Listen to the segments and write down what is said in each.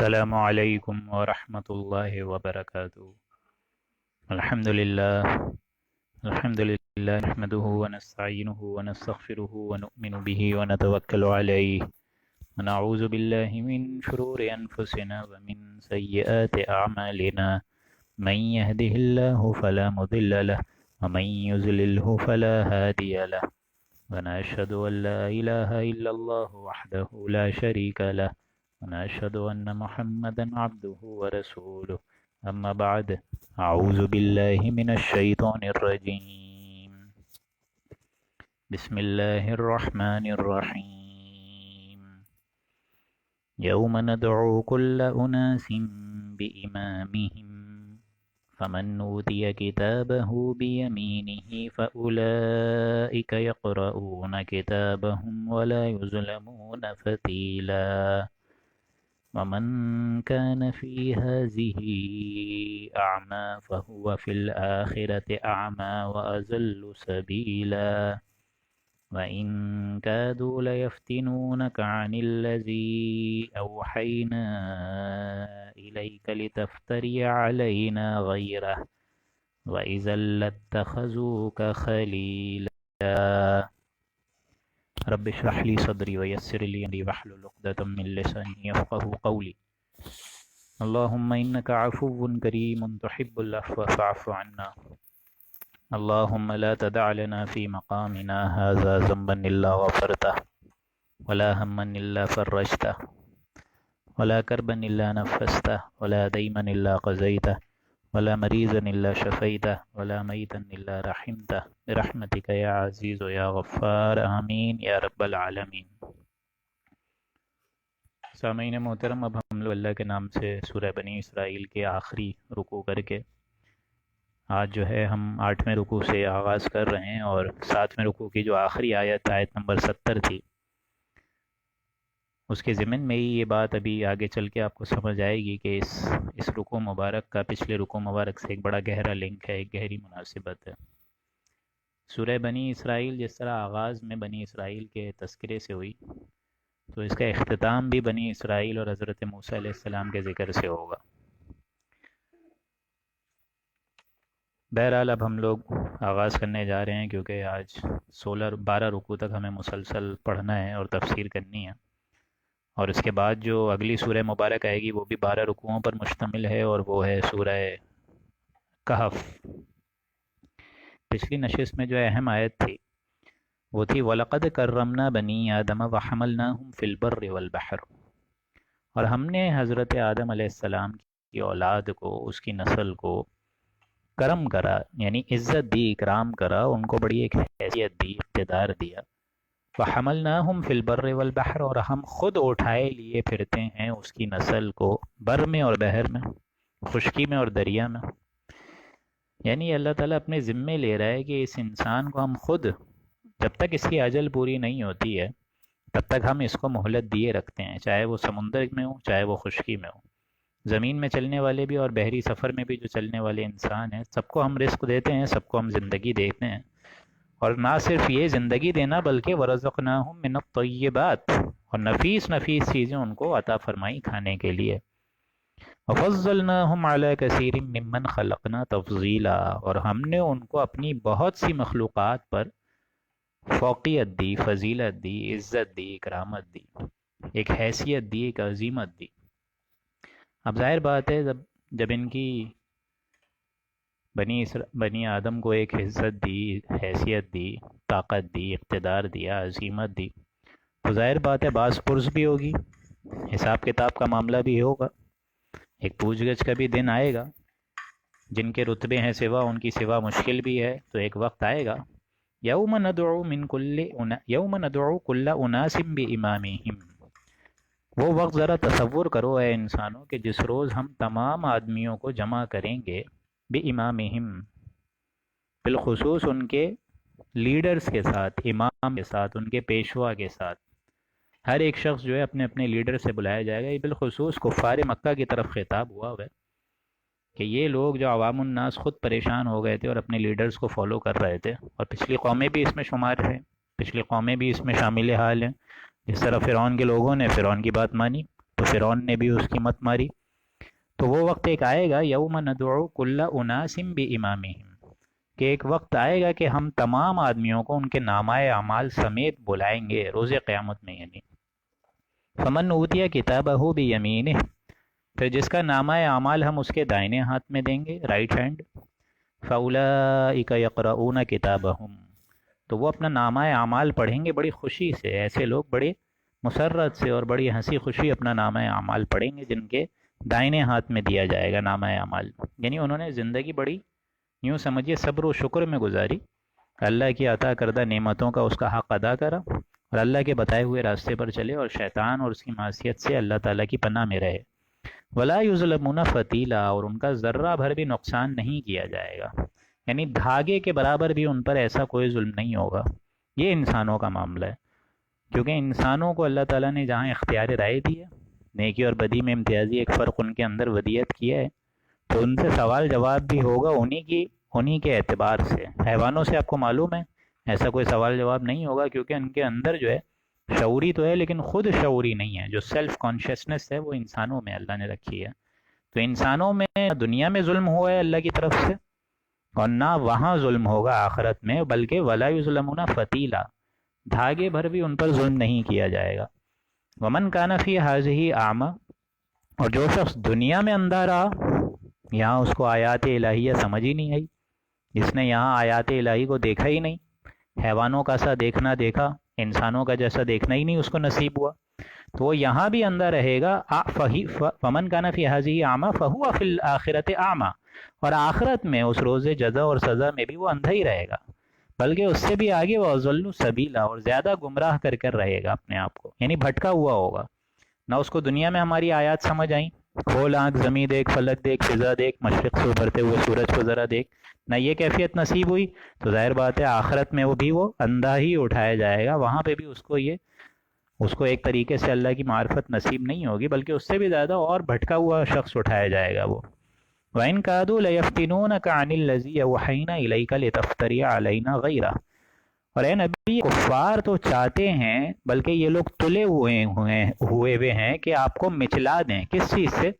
السلام علیکم ورحمۃ اللہ وبرکاتہ۔ الحمد للہ نحمده ونستعینه ونستغفره ونؤمن به ونتوکل علیہ ونعوذ باللہ من شرور انفسنا ومن سیئات اعمالنا من يهده الله فلا مضل له ومن يضلله فلا هادی له ونشهد ان لا الہ الا اللہ وحده لا شریک له ونشهد أن محمدا عبده ورسوله أما بعد أعوذ بالله من الشيطان الرجيم بسم الله الرحمن الرحيم يوم ندعو كل أناس بإمامهم فمن أوتي كتابه بيمينه فأولئك يقرؤون كتابهم ولا يظلمون فتيلا ومن كان في هذه أعمى فهو في الآخرة أعمى وأضل سبيلا وإن كادوا ليفتنونك عن الذي أوحينا إليك لتفتري علينا غيره وإذا لاتخذوك خليلا رب اشرح لي صدري ويسر لي امري واحلل عقدة من لساني يفقهوا قولي اللهم انك عفو كريم تحب العفو فاعف عنا اللهم لا تدع لنا في مقامنا هذا ذنبا الا غفرته ولا هما الا فرجته ولا كربا الا نفسته ولا ديما الا قضيته ولا مريضا الا شفيته ولا ميتا الا رحمته برحمتك یا عزیز و یا غفار آمین یا رب العالمین۔ سامعین محترم، اب ہم لوگ اللہ کے نام سے سورہ بنی اسرائیل کے آخری رکوع کر کے آج جو ہے ہم 8ویں رکوع سے آغاز کر رہے ہیں، اور 7ویں رکوع کی جو آخری آیت نمبر 70 تھی، اس کے ضمن میں ہی یہ بات ابھی آگے چل کے آپ کو سمجھ آئے گی کہ اس رکوع مبارک کا پچھلے رکوع مبارک سے ایک بڑا گہرا لنک ہے، ایک گہری مناسبت ہے۔ سورہ بنی اسرائیل جس طرح آغاز میں بنی اسرائیل کے تذکرے سے ہوئی، تو اس کا اختتام بھی بنی اسرائیل اور حضرت موسیٰ علیہ السلام کے ذکر سے ہوگا۔ بہرحال اب ہم لوگ آغاز کرنے جا رہے ہیں، کیونکہ آج 12 رکوع تک ہمیں مسلسل پڑھنا ہے اور تفسیر کرنی ہے، اور اس کے بعد جو اگلی سورہ مبارک آئے گی وہ بھی 12 رکوعوں پر مشتمل ہے، اور وہ ہے سورہ کہف۔ پچھلی نشست میں جو اہم آیت تھی وہ تھی وَلَقَدْ كَرَّمْنَا بَنِي آدَمَ وَحَمَلْنَاهُمْ فِي الْبَرِّ وَالْبَحْرِ، اور ہم نے حضرت آدم علیہ السلام کی اولاد کو، اس کی نسل کو کرم کرا، یعنی عزت دی، اکرام کرا، ان کو بڑی ایک حیثیت دی، اقتدار دیا۔ وَحَمَلْنَاهُمْ فِي الْبَرِّ وَالْبَحْرِ، اور ہم خود اٹھائے لیے پھرتے ہیں اس کی نسل کو بر میں اور بحر میں، خشکی میں اور دریا میں۔ یعنی اللہ تعالیٰ اپنے ذمے لے رہا ہے کہ اس انسان کو ہم خود، جب تک اس کی اجل پوری نہیں ہوتی ہے تب تک ہم اس کو مہلت دیے رکھتے ہیں، چاہے وہ سمندر میں ہو چاہے وہ خشکی میں ہو، زمین میں چلنے والے بھی اور بحری سفر میں بھی جو چلنے والے انسان ہیں، سب کو ہم رزق دیتے ہیں، سب کو ہم زندگی دیتے ہیں، اور نہ صرف یہ زندگی دینا بلکہ وَرَزَقْنَاهُم مِّنَ الطَّيِّبَاتِ، اور نفیس چیزیں ان کو عطا فرمائی کھانے کے لیے۔ وَفَضَّلْنَاهُمْ عَلَىٰ كَثِيرٍ مِّمَّنْ خَلَقْنَا تَفْضِيلًا، اور ہم نے ان کو اپنی بہت سی مخلوقات پر فوقیت دی، فضیلت دی، عزت دی، اکرامت دی، ایک حیثیت دی، ایک عظیمت دی۔ اب ظاہر بات ہے جب ان کی بنی آدم کو ایک عزت دی، حیثیت دی، طاقت دی، اقتدار دیا، عظیمت دی، تو ظاہر بات ہے بعض پرس بھی ہوگی، حساب کتاب کا معاملہ بھی ہوگا، ایک پوچھ گچھ کا بھی دن آئے گا۔ جن کے رتبے ہیں سوا، ان کی سوا مشکل بھی ہے، تو ایک وقت آئے گا یوم ندعو کل اناس بامامہم۔ وہ وقت ذرا تصور کرو اے انسانوں کہ جس روز ہم تمام آدمیوں کو جمع کریں گے بامامہم، بالخصوص ان کے لیڈرز کے ساتھ، امام کے ساتھ، ان کے پیشوا کے ساتھ۔ ہر ایک شخص جو ہے اپنے اپنے لیڈر سے بلایا جائے گا۔ یہ بالخصوص کفار مکہ کی طرف خطاب ہوا ہے کہ یہ لوگ جو عوام الناس خود پریشان ہو گئے تھے اور اپنے لیڈرز کو فالو کر رہے تھے، اور پچھلی قومیں بھی اس میں شمار ہیں، پچھلی قومیں بھی اس میں شامل حال ہیں۔ جس طرح فرعون کے لوگوں نے فرعون کی بات مانی، تو فرعون نے بھی اس کی مت ماری۔ تو وہ وقت ایک آئے گا یوم ندعو کل اناس بامامہم، کہ ایک وقت آئے گا کہ ہم تمام آدمیوں کو ان کے نامہ اعمال سمیت بلائیں گے روز قیامت میں، یعنی فمن اوتیا کتابہ بیمینہ، پھر جس کا نامہ اعمال ہم اس کے دائنے ہاتھ میں دیں گے، رائٹ ہینڈ، فاولئک یقرؤون کتابہم، تو وہ اپنا نامہ اعمال پڑھیں گے بڑی خوشی سے۔ ایسے لوگ بڑے مسرت سے اور بڑی ہنسی خوشی اپنا نامہ اعمال پڑھیں گے جن کے دائنے ہاتھ میں دیا جائے گا نامہ اعمال، یعنی انہوں نے زندگی بڑی یوں سمجھیے صبر و شکر میں گزاری، اللہ کی عطا کردہ نعمتوں کا اس کا حق ادا کرا اور اللہ کے بتائے ہوئے راستے پر چلے اور شیطان اور اس کی معصیت سے اللہ تعالیٰ کی پناہ میں رہے۔ ولا یظلمون فتیلا، اور ان کا ذرہ بھر بھی نقصان نہیں کیا جائے گا، یعنی دھاگے کے برابر بھی ان پر ایسا کوئی ظلم نہیں ہوگا۔ یہ انسانوں کا معاملہ ہے، کیونکہ انسانوں کو اللہ تعالیٰ نے جہاں اختیار رائے دی ہے، نیکی اور بدی میں امتیازی ایک فرق ان کے اندر ودیت کیا ہے، تو ان سے سوال جواب بھی ہوگا انہی کے اعتبار سے۔ حیوانوں سے آپ کو معلوم ہے ایسا کوئی سوال جواب نہیں ہوگا، کیونکہ ان کے اندر جو ہے شعوری تو ہے لیکن خود شعوری نہیں ہے، جو سیلف کانشیسنس ہے وہ انسانوں میں اللہ نے رکھی ہے۔ تو انسانوں میں دنیا میں ظلم ہوا ہے اللہ کی طرف سے، اور نہ وہاں ظلم ہوگا آخرت میں، بلکہ ولا یظلمون فتیلا، دھاگے بھر بھی ان پر ظلم نہیں کیا جائے گا۔ ومن کان فی ہذہ اعمی، اور جو شخص دنیا میں اندھا رہا، یہاں اس کو آیات الہیہ سمجھ ہی نہیں آئی، جس نے یہاں آیات الہی کو دیکھا ہی نہیں، حیوانوں کا سا دیکھنا دیکھا، انسانوں کا جیسا دیکھنا ہی نہیں اس کو نصیب ہوا، تو وہ یہاں بھی اندھا رہے گا۔ فمن کان فی ہذہ اعمی فہو فی الآخرۃ اعمی، اور آخرت میں اس روز جزا اور سزا میں بھی وہ اندھا ہی رہے گا، بلکہ اس سے بھی آگے وہ اضل سبیلا، اور زیادہ گمراہ کر رہے گا اپنے آپ کو، یعنی بھٹکا ہوا ہوگا۔ نہ اس کو دنیا میں ہماری آیات سمجھ آئیں، کھول آنکھ زمیں دیکھ، فلک دیکھ، فضا دیکھ، مشرق سے ابھرتے ہوئے سورج کو ذرا دیکھ، نہ یہ کیفیت نصیب ہوئی، تو ظاہر بات ہے آخرت میں وہ اندھا ہی اٹھایا جائے گا، وہاں پہ بھی اس کو ایک طریقے سے اللہ کی معرفت نصیب نہیں ہوگی، بلکہ اس سے بھی زیادہ اور بھٹکا ہوا شخص اٹھایا جائے گا وہ۔ وَإِن كَادُوا لَيَفْتِنُونَكَ عَنِ الَّذِي أَوْحَيْنَا إِلَيْكَ لِتَفْتَرِيَ عَلَيْنَا غَيْرَهُ، اور اے نبی کفار تو چاہتے ہیں، بلکہ یہ لوگ تلے ہوئے ہیں کہ آپ کو مچلا دیں، کس چیز سے؟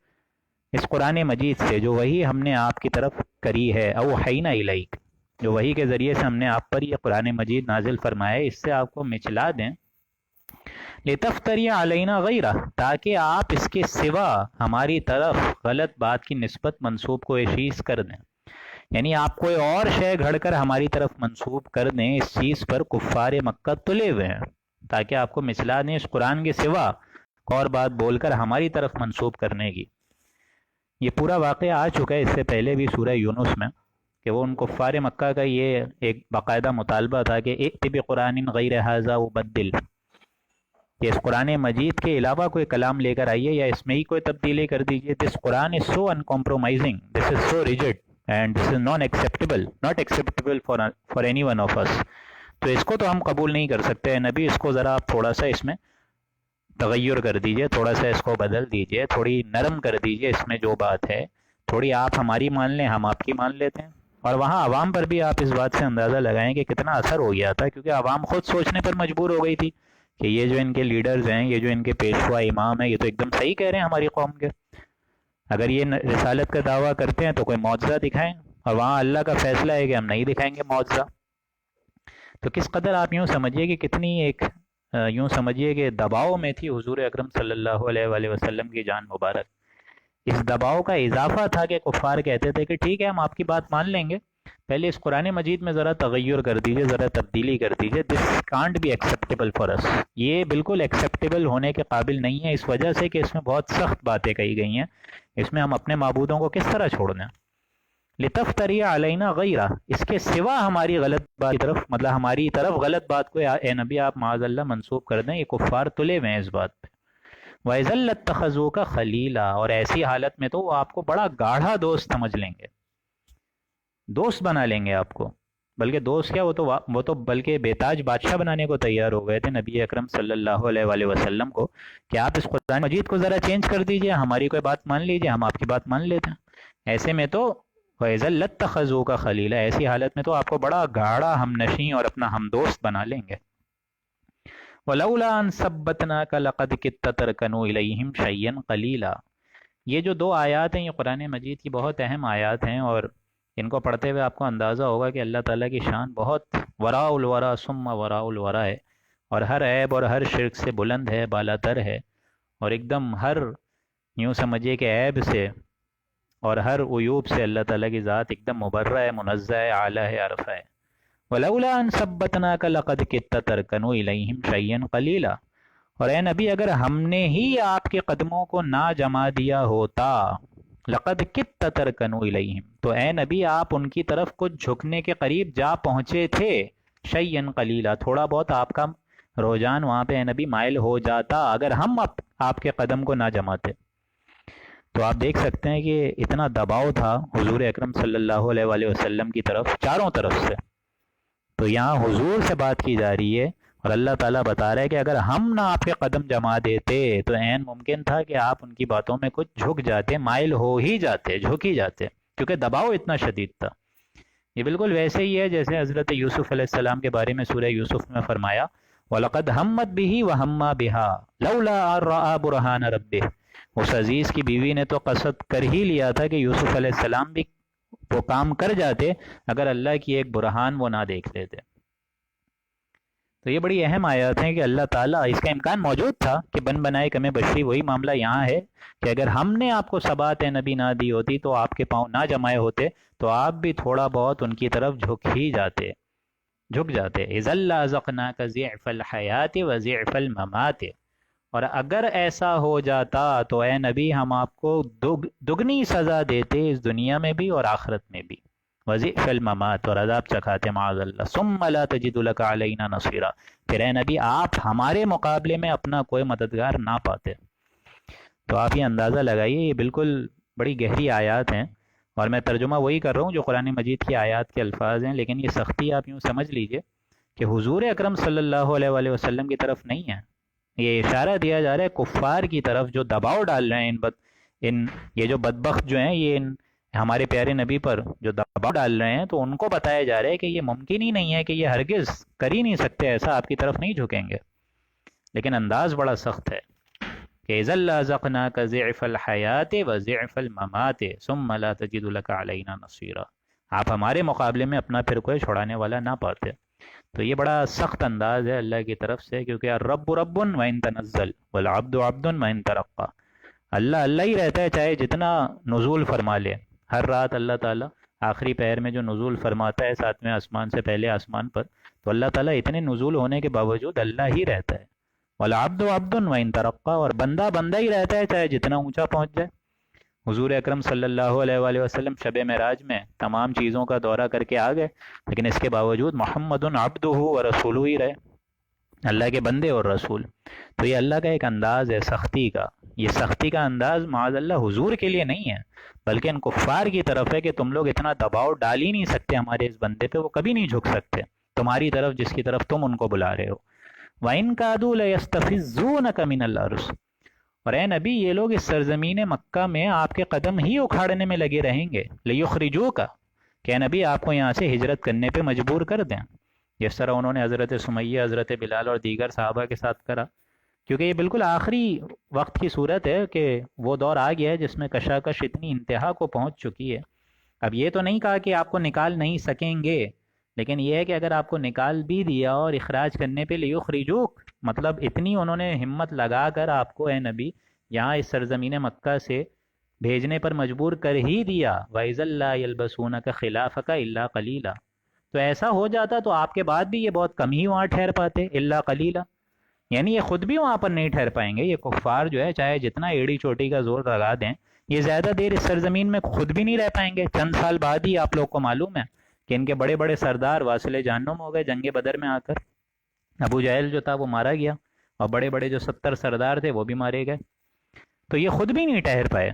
اس قرآن مجید سے، جو وحی ہم نے آپ کی طرف کری ہے، اوحینا الیک، جو وحی کے ذریعے سے ہم نے آپ پر یہ قرآن مجید نازل فرمایا ہے، اس سے آپ کو مچلا دیں، لتفتری علینا غیرہ، تاکہ آپ اس کے سوا ہماری طرف غلط بات کی نسبت منسوب کو چیز کر دیں، یعنی آپ کوئی اور شے گھڑ کر ہماری طرف منسوب کر دیں، اس چیز پر کفار مکہ تلے ہوئے ہیں، تاکہ آپ کو مچلا دیں اس قرآن کے سوا اور بات بول کر ہماری طرف منسوب کرنے کی۔ یہ پورا واقعہ آ چکا ہے اس سے پہلے بھی سورہ یونس میں، کہ وہ ان کفار مکہ کا یہ ایک باقاعدہ مطالبہ تھا کہ ائت بقرآن غیر ھذا وبدل، کہ اس قرآن مجید کے علاوہ کوئی کلام لے کر آئیے یا اس میں ہی کوئی تبدیلی کر دیجیے۔ دس قرآن از سو uncompromising, this is so rigid and this is not acceptable for any one of us، تو اس کو تو ہم قبول نہیں کر سکتے، نبی اس کو ذرا آپ تھوڑا سا اس میں تغیر کر دیجئے، تھوڑا سا اس کو بدل دیجئے، تھوڑی نرم کر دیجئے، اس میں جو بات ہے تھوڑی آپ ہماری مان لیں، ہم آپ کی مان لیتے ہیں۔ اور وہاں عوام پر بھی آپ اس بات سے اندازہ لگائیں کہ کتنا اثر ہو گیا تھا، کیونکہ عوام خود سوچنے پر مجبور ہو گئی تھی کہ یہ جو ان کے لیڈرز ہیں، یہ جو ان کے پیشوا امام ہیں، یہ تو ایک دم صحیح کہہ رہے ہیں ہماری قوم کے، اگر یہ رسالت کا دعویٰ کرتے ہیں تو کوئی معجزہ دکھائیں، اور وہاں اللہ کا فیصلہ ہے کہ ہم نہیں دکھائیں گے معجزہ۔ تو کس قدر آپ یوں سمجھیے کہ کتنی یوں سمجھیے کہ دباؤ میں تھی حضور اکرم صلی اللہ علیہ وآلہ وسلم کی جان مبارک۔ اس دباؤ کا اضافہ تھا کہ کفار کہتے تھے کہ ٹھیک ہے ہم آپ کی بات مان لیں گے، پہلے اس قرآن مجید میں ذرا تغیر کر دیجئے، ذرا تبدیلی کر دیجئے، دس کانٹ بی ایکسیپٹیبل فار اس، یہ بالکل ایکسیپٹیبل ہونے کے قابل نہیں ہے، اس وجہ سے کہ اس میں بہت سخت باتیں کہی گئی ہیں، اس میں ہم اپنے معبودوں کو کس طرح چھوڑ دیں۔ لتفتری علینا غیرہ، اس کے سوا ہماری غلط بات کی طرف، مطلب ہماری طرف غلط بات کو اے نبی آپ معاذ اللہ منسوب کر دیں، یہ کفار تلے ہوئے ہیں اس بات پہ۔ وَإِذًا لَاتَّخَذُوكَ خَلِيلًا، اور ایسی حالت میں تو وہ آپ کو بڑا گاڑھا دوست سمجھ لیں گے، دوست بنا لیں گے آپ کو، بلکہ دوست کیا، وہ تو بلکہ بیتاج بادشاہ بنانے کو تیار ہو گئے تھے نبی اکرم صلی اللہ علیہ وآلہ وسلم کو، کہ آپ اس قرآن مجید کو ذرا چینج کر دیجئے، ہماری کوئی بات مان لیجئے، ہم آپ کی بات مان لیتے ہیں۔ ایسے میں تو وَإِذًا لَاتَّخَذُوكَ خَلِيلًا، ایسی حالت میں تو آپ کو بڑا گاڑھا ہم نشیں اور اپنا ہم دوست بنا لیں گے۔ ولولا ان ثبتناک لقد کدت ترکنوا الیہم شیئا قلیلا۔ یہ جو دو آیات ہیں یہ قرآن مجید کی بہت اہم آیات ہیں، اور ان کو پڑھتے ہوئے آپ کو اندازہ ہوگا کہ اللہ تعالیٰ کی شان بہت وراء الورا ثم وراء الورا ہے، اور ہر عیب اور ہر شرک سے بلند ہے، بالا تر ہے، اور ایک دم ہر یوں سمجھیے کہ عیب سے اور ہر عیوب سے اللہ تعالیٰ کی ذات ایک دم مبرہ ہے، منزہ ہے، اعلیٰ ہے، عرفہ ہے۔ وَلَوْلَا أَن ثَبَّتْنَاكَ لَقَدْ كِدتَّ تَرْكَنُوا إِلَيْهِمْ شَيْئًا قَلِيلًا۔ اور اے نبی اگر ہم نے ہی آپ کے قدموں کو نہ جما دیا ہوتا، لَقَدْ كِدتَّ تَرْكَنُوا إِلَيْهِمْ، تو اے نبی آپ ان کی طرف کچھ جھکنے کے قریب جا پہنچے تھے، شَيْئًا قَلِيلًا، تھوڑا بہت آپ کا رجحان وہاں پہ اے نبی مائل ہو جاتا اگر ہم آپ کے قدم کو نہ جماتے۔ تو آپ دیکھ سکتے ہیں کہ اتنا دباؤ تھا حضور اکرم صلی اللہ علیہ وآلہ وسلم کی طرف چاروں طرف سے۔ تو یہاں حضور سے بات کی جا رہی ہے، اور اللہ تعالیٰ بتا رہا ہے کہ اگر ہم نہ آپ کے قدم جما دیتے تو عین ممکن تھا کہ آپ ان کی باتوں میں کچھ جھک جاتے، مائل ہو ہی جاتے، جھک ہی جاتے، کیونکہ دباؤ اتنا شدید تھا۔ یہ بالکل ویسے ہی ہے جیسے حضرت یوسف علیہ السلام کے بارے میں سورہ یوسف میں فرمایا وَلَقَدْ هَمَّتْ بِهِ وَهَمَّ بِهَا لَوْلَا أَن رَأَىٰ بُرْهَانَ رَبِّهِ۔ اس عزیز کی بیوی نے تو قصد کر ہی لیا تھا کہ یوسف علیہ السلام بھی وہ کام کر جاتے اگر اللہ کی ایک برہان وہ نہ دیکھ لیتے۔ تو یہ بڑی اہم آیات ہیں کہ اللہ تعالیٰ، اس کا امکان موجود تھا کہ بن بنائے کم بشری، وہی معاملہ یہاں ہے کہ اگر ہم نے آپ کو ثبات نبی نہ دی ہوتی تو آپ کے پاؤں نہ جمائے ہوتے تو آپ بھی تھوڑا بہت ان کی طرف جھک ہی جاتے، جھک جاتے۔ اِذَا لَأَذَقْنَاكَ ضِعْفَ الْحَيَاةِ وَضِعْفَ الْمَمَاتِ، اور اگر ایسا ہو جاتا تو اے نبی ہم آپ کو دگنی سزا دیتے اس دنیا میں بھی اور آخرت میں بھی، وضعف الممات، اور عذاب چکھاتے معاذ اللہ، ثم لا تجد لك علینا نصیرا، پھر اے نبی آپ ہمارے مقابلے میں اپنا کوئی مددگار نہ پاتے۔ تو آپ یہ اندازہ لگائیے، یہ بالکل بڑی گہری آیات ہیں، اور میں ترجمہ وہی کر رہا ہوں جو قرآن مجید کی آیات کے الفاظ ہیں، لیکن یہ سختی آپ یوں سمجھ لیجئے کہ حضور اکرم صلی اللہ علیہ وآلہ وسلم کی طرف نہیں ہے، یہ اشارہ دیا جا رہا ہے کفار کی طرف جو دباؤ ڈال رہے ہیں، یہ جو بدبخت جو ہیں، یہ ہمارے پیارے نبی پر جو دباؤ ڈال رہے ہیں، تو ان کو بتایا جا رہا ہے کہ یہ ممکن ہی نہیں ہے، کہ یہ ہرگز کر ہی نہیں سکتے ایسا، آپ کی طرف نہیں جھکیں گے، لیکن انداز بڑا سخت ہے کہ اِذَا لَأَذَقْنَاكَ ضِعْفَ الْحَيَاةِ وَضِعْفَ الْمَمَاتِ ثُمَّ لَا تَجِدُ لَكَ عَلَيْنَا نَصِيرًا، آپ ہمارے مقابلے میں اپنا پھر کوئی چھڑانے والا نہ پاتے۔ تو یہ بڑا سخت انداز ہے اللہ کی طرف سے، کیونکہ الرب رب وَإِن تنزل والعبد عبد وَإِن ترقى، اللہ اللہ ہی رہتا ہے چاہے جتنا نزول فرما لے۔ ہر رات اللہ تعالیٰ آخری پہر میں جو نزول فرماتا ہے 7ویں آسمان سے پہلے آسمان پر، تو اللہ تعالیٰ اتنے نزول ہونے کے باوجود اللہ ہی رہتا ہے۔ والعبد عبد وَإِن ترقى، اور بندہ بندہ ہی رہتا ہے چاہے جتنا اونچا پہنچ جائے۔ حضور اکرم صلی اللہ علیہ وآلہ وسلم شب معراج میں تمام چیزوں کا دورہ کر کے آ گئے، لیکن اس کے باوجود محمد عبدہ ورسولہ ہی رہے، اللہ کے بندے اور رسول۔ تو یہ اللہ کا ایک انداز ہے سختی کا، یہ سختی کا انداز معاذ اللہ حضور کے لیے نہیں ہے، بلکہ ان کفار کی طرف ہے کہ تم لوگ اتنا دباؤ ڈال ہی نہیں سکتے ہمارے اس بندے پہ، وہ کبھی نہیں جھک سکتے تمہاری طرف جس کی طرف تم ان کو بلا رہے ہو۔ وَإِن كَادُوا لَيَسْتَفِزُّونَكَ مِنَ الْأَرْضِ، اور اے نبی یہ لوگ اس سرزمین مکہ میں آپ کے قدم ہی اکھاڑنے میں لگے رہیں گے، لِيُخْرِجُوكَ، کہ اے نبی آپ کو یہاں سے ہجرت کرنے پہ مجبور کر دیں، جس طرح انہوں نے حضرت سمیہ، حضرت بلال اور دیگر صحابہ کے ساتھ کرا، کیونکہ یہ بالکل آخری وقت کی صورت ہے کہ وہ دور آ گیا ہے جس میں کشاکش اتنی انتہا کو پہنچ چکی ہے۔ اب یہ تو نہیں کہا کہ آپ کو نکال نہیں سکیں گے، لیکن یہ ہے کہ اگر آپ کو نکال بھی دیا اور اخراج کرنے پہ لیخرجوک، مطلب اتنی انہوں نے ہمت لگا کر آپ کو اے نبی یہاں اس سرزمین مکہ سے بھیجنے پر مجبور کر ہی دیا، وَإِذًا لَّا يَلْبَسُونَكَ خِلَافَكَ إِلَّا قَلِيلًا، تو ایسا ہو جاتا تو آپ کے بعد بھی یہ بہت کم ہی وہاں ٹھہر پاتے، الا قلیلا، یعنی یہ خود بھی وہاں پر نہیں ٹھہر پائیں گے، یہ کفار جو ہے چاہے جتنا ایڑی چوٹی کا زور لگا دیں، یہ زیادہ دیر اس سرزمین میں خود بھی نہیں رہ پائیں گے۔ چند سال بعد ہی آپ لوگ کو معلوم ہے کہ ان کے بڑے بڑے سردار واصل جہنم ہو گئے جنگ بدر میں آ کر، ابو جہل جو تھا وہ مارا گیا، اور بڑے بڑے جو 70 سردار تھے وہ بھی مارے گئے، تو یہ خود بھی نہیں ٹھہر پائے۔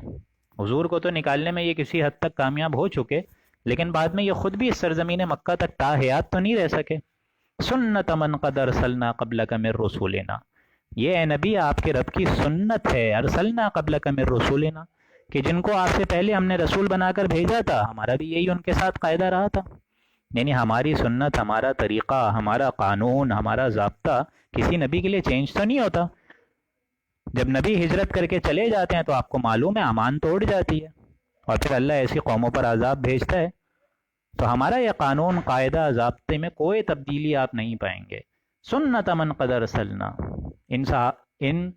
حضور کو تو نکالنے میں یہ کسی حد تک کامیاب ہو چکے، لیکن بعد میں یہ خود بھی اس سرزمین مکہ تک تا حیات تو نہیں رہ سکے۔ سنت من قد ارسلنا قبلک من رسولنا، یہ اے نبی آپ کے رب کی سنت ہے، ارسلنا قبلک من رسولنا، کہ جن کو آپ سے پہلے ہم نے رسول بنا کر بھیجا تھا، ہمارا بھی یہی ان کے ساتھ قاعدہ رہا تھا یعنی ہماری سنت، ہمارا طریقہ، ہمارا قانون، ہمارا ضابطہ کسی نبی کے لیے چینج تو نہیں ہوتا۔ جب نبی ہجرت کر کے چلے جاتے ہیں تو آپ کو معلوم ہے امان تو اڑ جاتی ہے، اور پھر اللہ ایسی قوموں پر عذاب بھیجتا ہے۔ تو ہمارا یہ قانون، قاعدہ، ضابطے میں کوئی تبدیلی آپ نہیں پائیں گے۔ سنت من قد ارسلنا، ان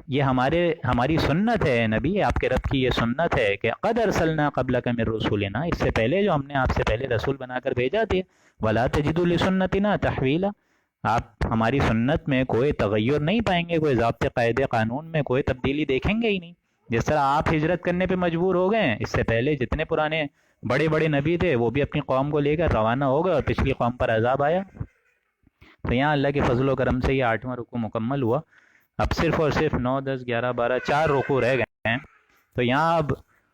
یہ ہماری سنت ہے نبی، آپ کے رب کی یہ سنت ہے کہ قد ارسلنا قبلک من رسولنا، اس سے پہلے جو ہم نے آپ سے پہلے رسول بنا کر بھیجا تھے، ولا تجد لسنتنا تحویلا، آپ ہماری سنت میں کوئی تغیر نہیں پائیں گے، کوئی ضابطے، قاعدے، قانون میں کوئی تبدیلی دیکھیں گے ہی نہیں۔ جس طرح آپ ہجرت کرنے پہ مجبور ہو گئے ہیں، اس سے پہلے جتنے پرانے بڑے بڑے نبی تھے وہ بھی اپنی قوم کو لے کر روانہ ہو گئے اور پچھلی قوم پر عذاب آیا۔ تو یہاں اللہ کے فضل و کرم سے یہ 8واں رکوع مکمل ہوا۔ اب صرف اور صرف 9، 10، 11، 12 4 رکوع رہ گئے ہیں۔ تو یہاں اب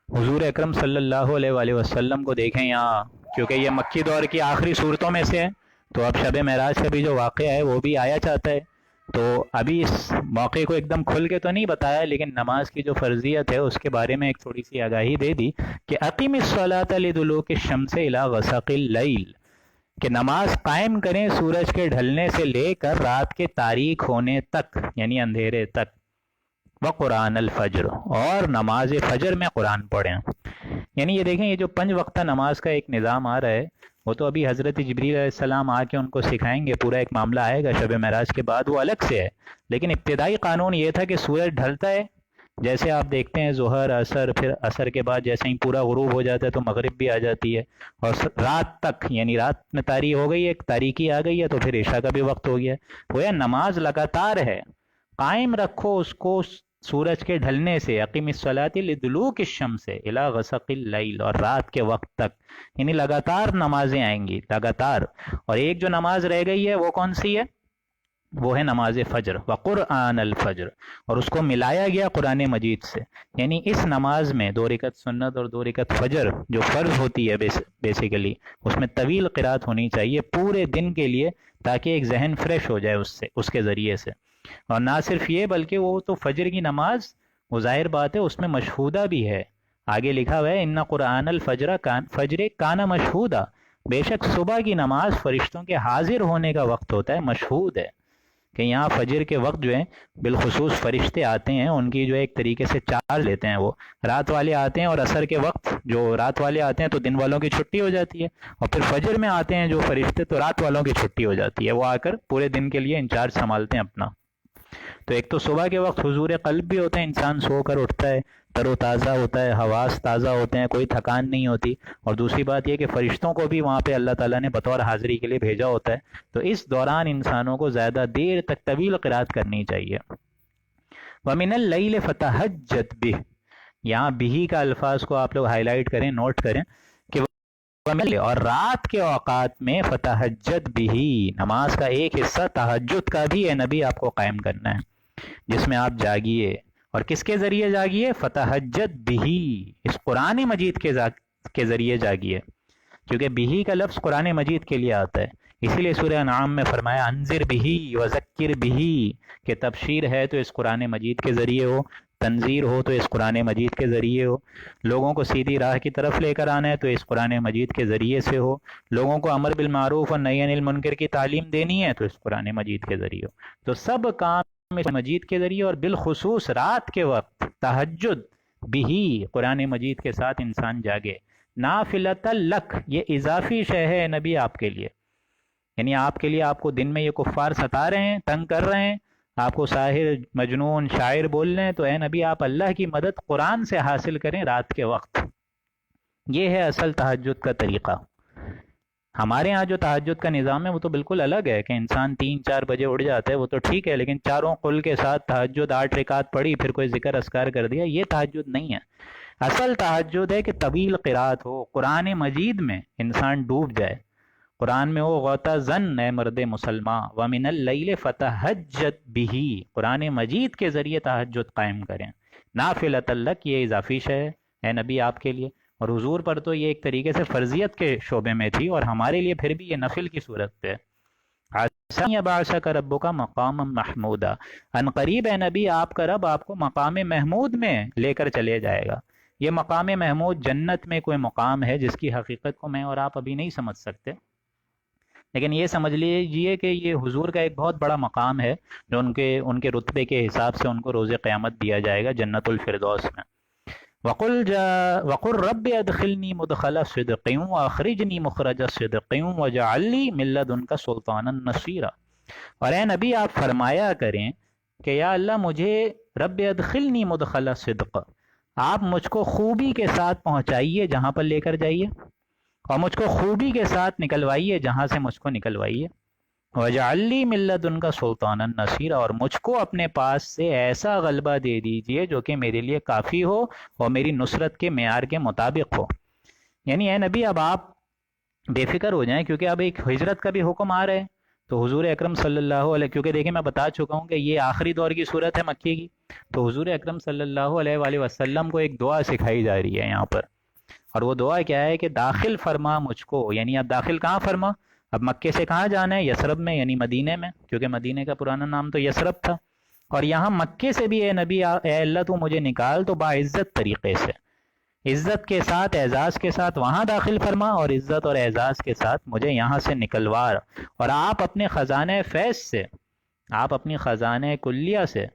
حضور اکرم صلی اللہ علیہ وآلہ وسلم کو دیکھیں یہاں، کیونکہ یہ مکی دور کی آخری صورتوں میں سے ہے، تو اب شب معراج کا بھی جو واقعہ ہے وہ بھی آیا چاہتا ہے۔ تو ابھی اس موقع کو ایک دم کھل کے تو نہیں بتایا، لیکن نماز کی جو فرضیت ہے اس کے بارے میں ایک تھوڑی سی آگاہی دے دی کہ اقیم الصلاۃ لدلوک الشمس الی غسق اللیل، کہ نماز قائم کریں سورج کے ڈھلنے سے لے کر رات کے تاریک ہونے تک، یعنی اندھیرے تک، وقرآن الفجر، اور نماز فجر میں قرآن پڑھیں۔ یعنی یہ دیکھیں، یہ جو 5 وقتہ نماز کا ایک نظام آ رہا ہے، وہ تو ابھی حضرت جبریل علیہ السلام آ کے ان کو سکھائیں گے، پورا ایک معاملہ آئے گا شب معراج کے بعد، وہ الگ سے ہے۔ لیکن ابتدائی قانون یہ تھا کہ سورج ڈھلتا ہے، جیسے آپ دیکھتے ہیں ظہر، عصر، پھر عصر کے بعد جیسے ہی پورا غروب ہو جاتا ہے تو مغرب بھی آ جاتی ہے، اور رات تک، یعنی رات میں تاریخ ہو گئی ہے، تاریکی آ گئی ہے، تو پھر عشاء کا بھی وقت ہو گیا ہے۔ وہ نماز لگاتار ہے، قائم رکھو اس کو سورج کے ڈھلنے سے، اقیم الصلاۃ لدلوک الشمس الی غسق اللیل، اور رات کے وقت تک، یعنی لگاتار نمازیں آئیں گی، لگاتار۔ اور ایک جو نماز رہ گئی ہے وہ کون سی ہے؟ وہ ہے نماز فجر، وقرآن الفجر، اور اس کو ملایا گیا قرآن مجید سے۔ یعنی اس نماز میں 2 رکعت سنت اور 2 رکعت فجر جو فرض ہوتی ہے بیسیکلی، اس میں طویل قرات ہونی چاہیے پورے دن کے لیے، تاکہ ایک ذہن فریش ہو جائے اس کے ذریعے سے۔ اور نہ صرف یہ، بلکہ وہ تو فجر کی نماز، وہ ظاہر بات ہے اس میں مشہودہ بھی ہے، آگے لکھا ہوا ہے ان قرآن الفجر فجر کانا مشہودہ، بے شک صبح کی نماز فرشتوں کے حاضر ہونے کا وقت ہوتا ہے، مشہود ہے۔ کہ یہاں فجر کے وقت جو ہے بالخصوص فرشتے آتے ہیں، ان کی جو ایک طریقے سے چارج لیتے ہیں، وہ رات والے آتے ہیں، اور عصر کے وقت جو رات والے آتے ہیں تو دن والوں کی چھٹی ہو جاتی ہے، اور پھر فجر میں آتے ہیں جو فرشتے تو رات والوں کی چھٹی ہو جاتی ہے، وہ آ کر پورے دن کے لیے انچارج سنبھالتے ہیں اپنا۔ تو ایک تو صبح کے وقت حضور قلب بھی ہوتا ہے، انسان سو کر اٹھتا ہے، تر و تازہ ہوتا ہے، حواس تازہ ہوتے ہیں، کوئی تھکان نہیں ہوتی، اور دوسری بات یہ کہ فرشتوں کو بھی وہاں پہ اللہ تعالیٰ نے بطور حاضری کے لیے بھیجا ہوتا ہے۔ تو اس دوران انسانوں کو زیادہ دیر تک طویل قرات کرنی چاہیے۔ وَمِنَ اللَّيْلِ فَتَهَجَّدْ بِهِ، یہاں بھی کا الفاظ کو آپ لوگ ہائی لائٹ کریں، نوٹ کریں کہ اور رات کے اوقات میں فتحجد بھی، نماز کا ایک حصہ تہجد کا بھی ہے نبی آپ کو قائم کرنا ہے، جس میں آپ جاگیے، اور کس کے ذریعے جاگیے؟ فتحجد بھی، اس قرآن مجید کے ذریعے جاگیے، کیونکہ بھی کا لفظ قرآن مجید کے لیے آتا ہے، اسی لیے سورہ انعام میں فرمایا انذر بھی وذکر بھی، کہ تبشیر ہے تو اس قرآن مجید کے ذریعے ہو، تنذیر ہو تو اس قرآن مجید کے ذریعے ہو، لوگوں کو سیدھی راہ کی طرف لے کر آنا ہے تو اس قرآن مجید کے ذریعے سے ہو، لوگوں کو امر بالمعروف اور نہی عن المنکر کی تعلیم دینی ہے تو اس قرآن مجید کے ذریعے ہو۔ تو سب کام اس مجید کے ذریعے، اور بالخصوص رات کے وقت تہجد بھی، قرآن مجید کے ساتھ انسان جاگے۔ نافلۃ لک، یہ اضافی شے ہے نبی آپ کے لیے، یعنی آپ کے لیے، آپ کو دن میں یہ کفار ستا رہے ہیں، تنگ کر رہے ہیں، آپ کو ساحر، مجنون، شاعر بول رہے ہیں، تو اے نبی آپ اللہ کی مدد قرآن سے حاصل کریں رات کے وقت۔ یہ ہے اصل تہجد کا طریقہ۔ ہمارے ہاں جو تہجد کا نظام ہے وہ تو بالکل الگ ہے، کہ انسان 3-4 بجے اٹھ جاتا ہے، وہ تو ٹھیک ہے، لیکن چاروں قل کے ساتھ تہجد 8 رکعت پڑھی، پھر کوئی ذکر اذکار کر دیا، یہ تہجد نہیں ہے۔ اصل تہجد ہے کہ طویل قرات ہو، قرآن مجید میں انسان ڈوب جائے، قرآن میں وہ غوطہ زن ہے مرد مسلمان، وَمِنَ اللَّيْلِ فَتَهَجَّدْ بِهِ، قرآن مجید کے ذریعے تہجد قائم کریں۔ نافلۃ لک، یہ اضافی شے ہے اے نبی آپ کے لیے، اور حضور پر تو یہ ایک طریقے سے فرضیت کے شعبے میں تھی، اور ہمارے لیے پھر بھی یہ نفل کی صورت پہ۔ عَسَىٰ يَبْعَثَكَ رَبُّكَ مَقَامًا مَحْمُودًا، ان قریب اے نبی آپ کا رب آپ کو مقام محمود میں لے کر چلے جائے گا۔ یہ مقام محمود جنت میں کوئی مقام ہے جس کی حقیقت کو میں اور آپ ابھی نہیں سمجھ سکتے، لیکن یہ سمجھ لیجئے کہ یہ حضور کا ایک بہت بڑا مقام ہے جو ان کے رتبے کے حساب سے ان کو روز قیامت دیا جائے گا جنت الفردوس میں۔ وقل رب ادخلنی مدخل صدق واخرجنی مخرج صدق واجعل لی من لدنک سلطانا نصیرا۔ اور اے نبی آپ فرمایا کریں کہ یا اللہ مجھے رب ادخلنی مدخل صدق، آپ مجھ کو خوبی کے ساتھ پہنچائیے جہاں پر لے کر جائیے، اور مجھ کو خوبی کے ساتھ نکلوائیے جہاں سے مجھ کو نکلوائیے۔ وَاجْعَلْ لِي مِن لَّدُنْكَ سُلْطَانًا نَصِيرًا، اور مجھ کو اپنے پاس سے ایسا غلبہ دے دیجئے جو کہ میرے لیے کافی ہو اور میری نصرت کے معیار کے مطابق ہو۔ یعنی اے نبی اب آپ بے فکر ہو جائیں، کیونکہ اب ایک ہجرت کا بھی حکم آ رہا ہے۔ تو حضور اکرم صلی اللہ علیہ، کیونکہ دیکھیں میں بتا چکا ہوں کہ یہ آخری دور کی صورت ہے مکی کی، تو حضور اکرم صلی اللہ علیہ وآلہ وسلم کو ایک دعا سکھائی جا رہی ہے یہاں پر، اور وہ دعا کیا ہے کہ داخل فرما مجھ کو، یعنی اب داخل کہاں فرما؟ اب مکے سے کہاں جانا ہے؟ یثرب میں، یعنی مدینے میں، کیونکہ مدینے کا پرانا نام تو یثرب تھا۔ اور یہاں مکے سے بھی اے نبی اے اللہ تو مجھے نکال تو باعزت طریقے سے، عزت کے ساتھ اعزاز کے ساتھ وہاں داخل فرما، اور عزت اور اعزاز کے ساتھ مجھے یہاں سے نکلوار، اور آپ اپنے خزانہ فیض سے، آپ اپنی خزانہ کلیہ سے،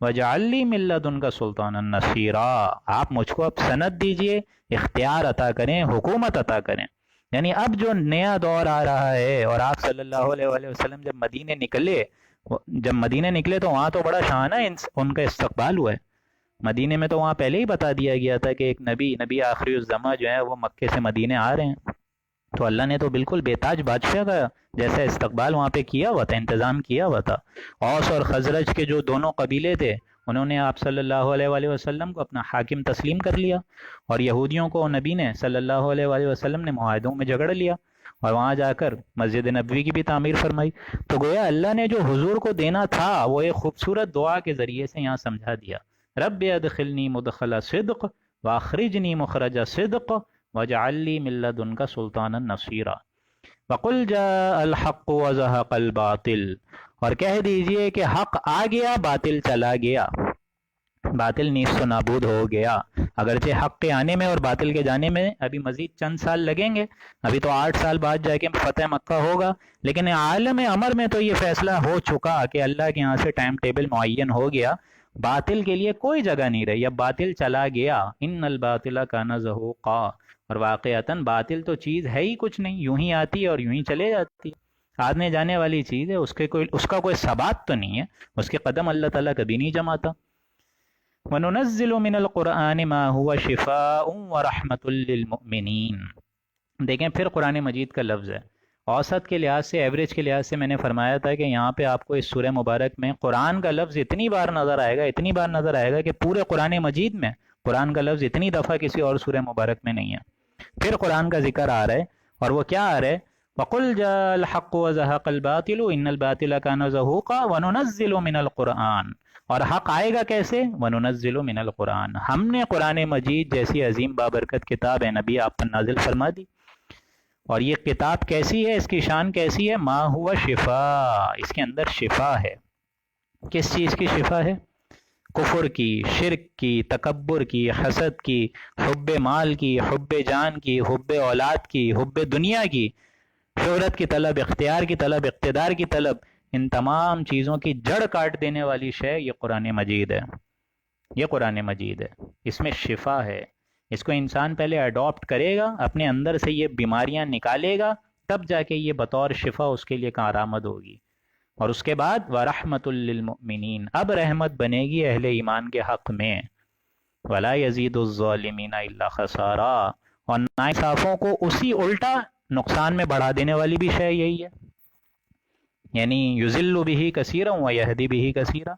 وَجَعَلْ لِي مِن لَّدُنْكَ سُلْطَانًا نَصِيرًا، آپ مجھ کو اب سند دیجئے، اختیار عطا کریں، حکومت عطا کریں۔ یعنی اب جو نیا دور آ رہا ہے، اور آپ صلی اللہ علیہ وآلہ وسلم جب مدینے نکلے تو وہاں تو بڑا شانہ ان کا استقبال ہوا ہے۔ مدینے میں تو وہاں پہلے ہی بتا دیا گیا تھا کہ ایک نبی آخری الزماں جو ہے وہ مکے سے مدینے آ رہے ہیں، تو اللہ نے تو بالکل بے تاج بادشاہ کا جیسا استقبال وہاں پہ کیا ہوا تھا، انتظام کیا ہوا تھا۔ اوس اور خزرج کے جو دونوں قبیلے تھے انہوں نے آپ صلی اللہ علیہ وآلہ وسلم کو اپنا حاکم تسلیم کر لیا، اور یہودیوں کو نبی نے صلی اللہ علیہ وآلہ وسلم نے معاہدوں میں جھگڑ لیا، اور وہاں جا کر مسجد نبوی کی بھی تعمیر فرمائی۔ تو گویا اللہ نے جو حضور کو دینا تھا وہ ایک خوبصورت دعا کے ذریعے سے یہاں سمجھا دیا۔ رب ادخلنی مدخل صدق واخرجنی مخرج صدق واجعل لی من لدنک سلطانا نصیرا۔ وقل جاء الحق وزهق الباطل، اور کہہ دیجئے کہ حق آ گیا باطل چلا گیا، باطل نیست و نابود ہو گیا۔ اگرچہ حق کے آنے میں اور باطل کے جانے میں ابھی مزید چند سال لگیں گے، ابھی تو 8 سال بعد جا کے فتح مکہ ہوگا، لیکن عالم امر میں تو یہ فیصلہ ہو چکا کہ اللہ کے یہاں سے ٹائم ٹیبل معین ہو گیا، باطل کے لیے کوئی جگہ نہیں رہی، اب باطل چلا گیا۔ ان الباطل کان زہوقا، اور واقعتاً باطل تو چیز ہے ہی کچھ نہیں، یوں ہی آتی ہے اور یوں ہی چلے جاتی ہے، آنے جانے والی چیز ہے، اس کا کوئی ثبات تو نہیں ہے، اس کے قدم اللہ تعالیٰ کبھی نہیں جماتا۔ وَنُنَزِّلُ مِنَ الْقُرْآنِ مَا هُوَ شِفَاءٌ وَرَحْمَةٌ لِّلْمُؤْمِنِينَ۔ دیکھیں پھر قرآن مجید کا لفظ ہے، اوسط کے لحاظ سے، ایوریج کے لحاظ سے میں نے فرمایا تھا کہ یہاں پہ آپ کو اس سورہ مبارک میں قرآن کا لفظ اتنی بار نظر آئے گا کہ پورے قرآن مجید میں قرآن کا لفظ اتنی دفعہ کسی اور سورہ مبارک میں نہیں ہے۔ پھر قرآن کا ذکر آ رہا ہے، اور وہ کیا آ رہا ہے؟ وَقُلْ جَاءَ الْحَقُّ وَزَهَقَ الْبَاطِلُ إِنَّ الْبَاطِلَ كَانَ زَهُوقًا وَنُنَزِّلُ مِنَ الْقُرْآنِ، اور حق آئے گا کیسے؟ وَنُنَزِّلُ مِنَ الْقُرْآنِ، ہم نے قرآن مجید جیسی عظیم بابرکت کتاب ہے نبی آپ پر نازل فرما دی، اور یہ کتاب کیسی ہے، اس کی شان کیسی ہے؟ ما ہوا شفا، اس کے اندر شفا ہے۔ کس چیز کی شفا ہے؟ کفر کی، شرک کی، تکبر کی، حسد کی، حب مال کی، حب جان کی، حب اولاد کی، حب دنیا کی، شہرت کی طلب، اختیار کی طلب، اقتدار کی طلب، ان تمام چیزوں کی جڑ کاٹ دینے والی شے یہ قرآن مجید ہے، یہ قرآن مجید ہے، اس میں شفا ہے۔ اس کو انسان پہلے اڈاپٹ کرے گا، اپنے اندر سے یہ بیماریاں نکالے گا، تب جا کے یہ بطور شفا اس کے لیے کارآمد ہوگی۔ اور اس کے بعد وَرَحْمَةٌ لِّلْمُؤْمِنِينَ، اب رحمت بنے گی اہل ایمان کے حق میں۔ وَلَا يَزِيدُ الظَّالِمِينَ إِلَّا خَسَارًا، اور ناانصافوں کو اسی الٹا نقصان میں بڑھا دینے والی بھی شے یہی ہے، یعنی یُضِلُّ بِهِ كَثِيرًا وَيَهْدِي بِهِ كَثِيرًا۔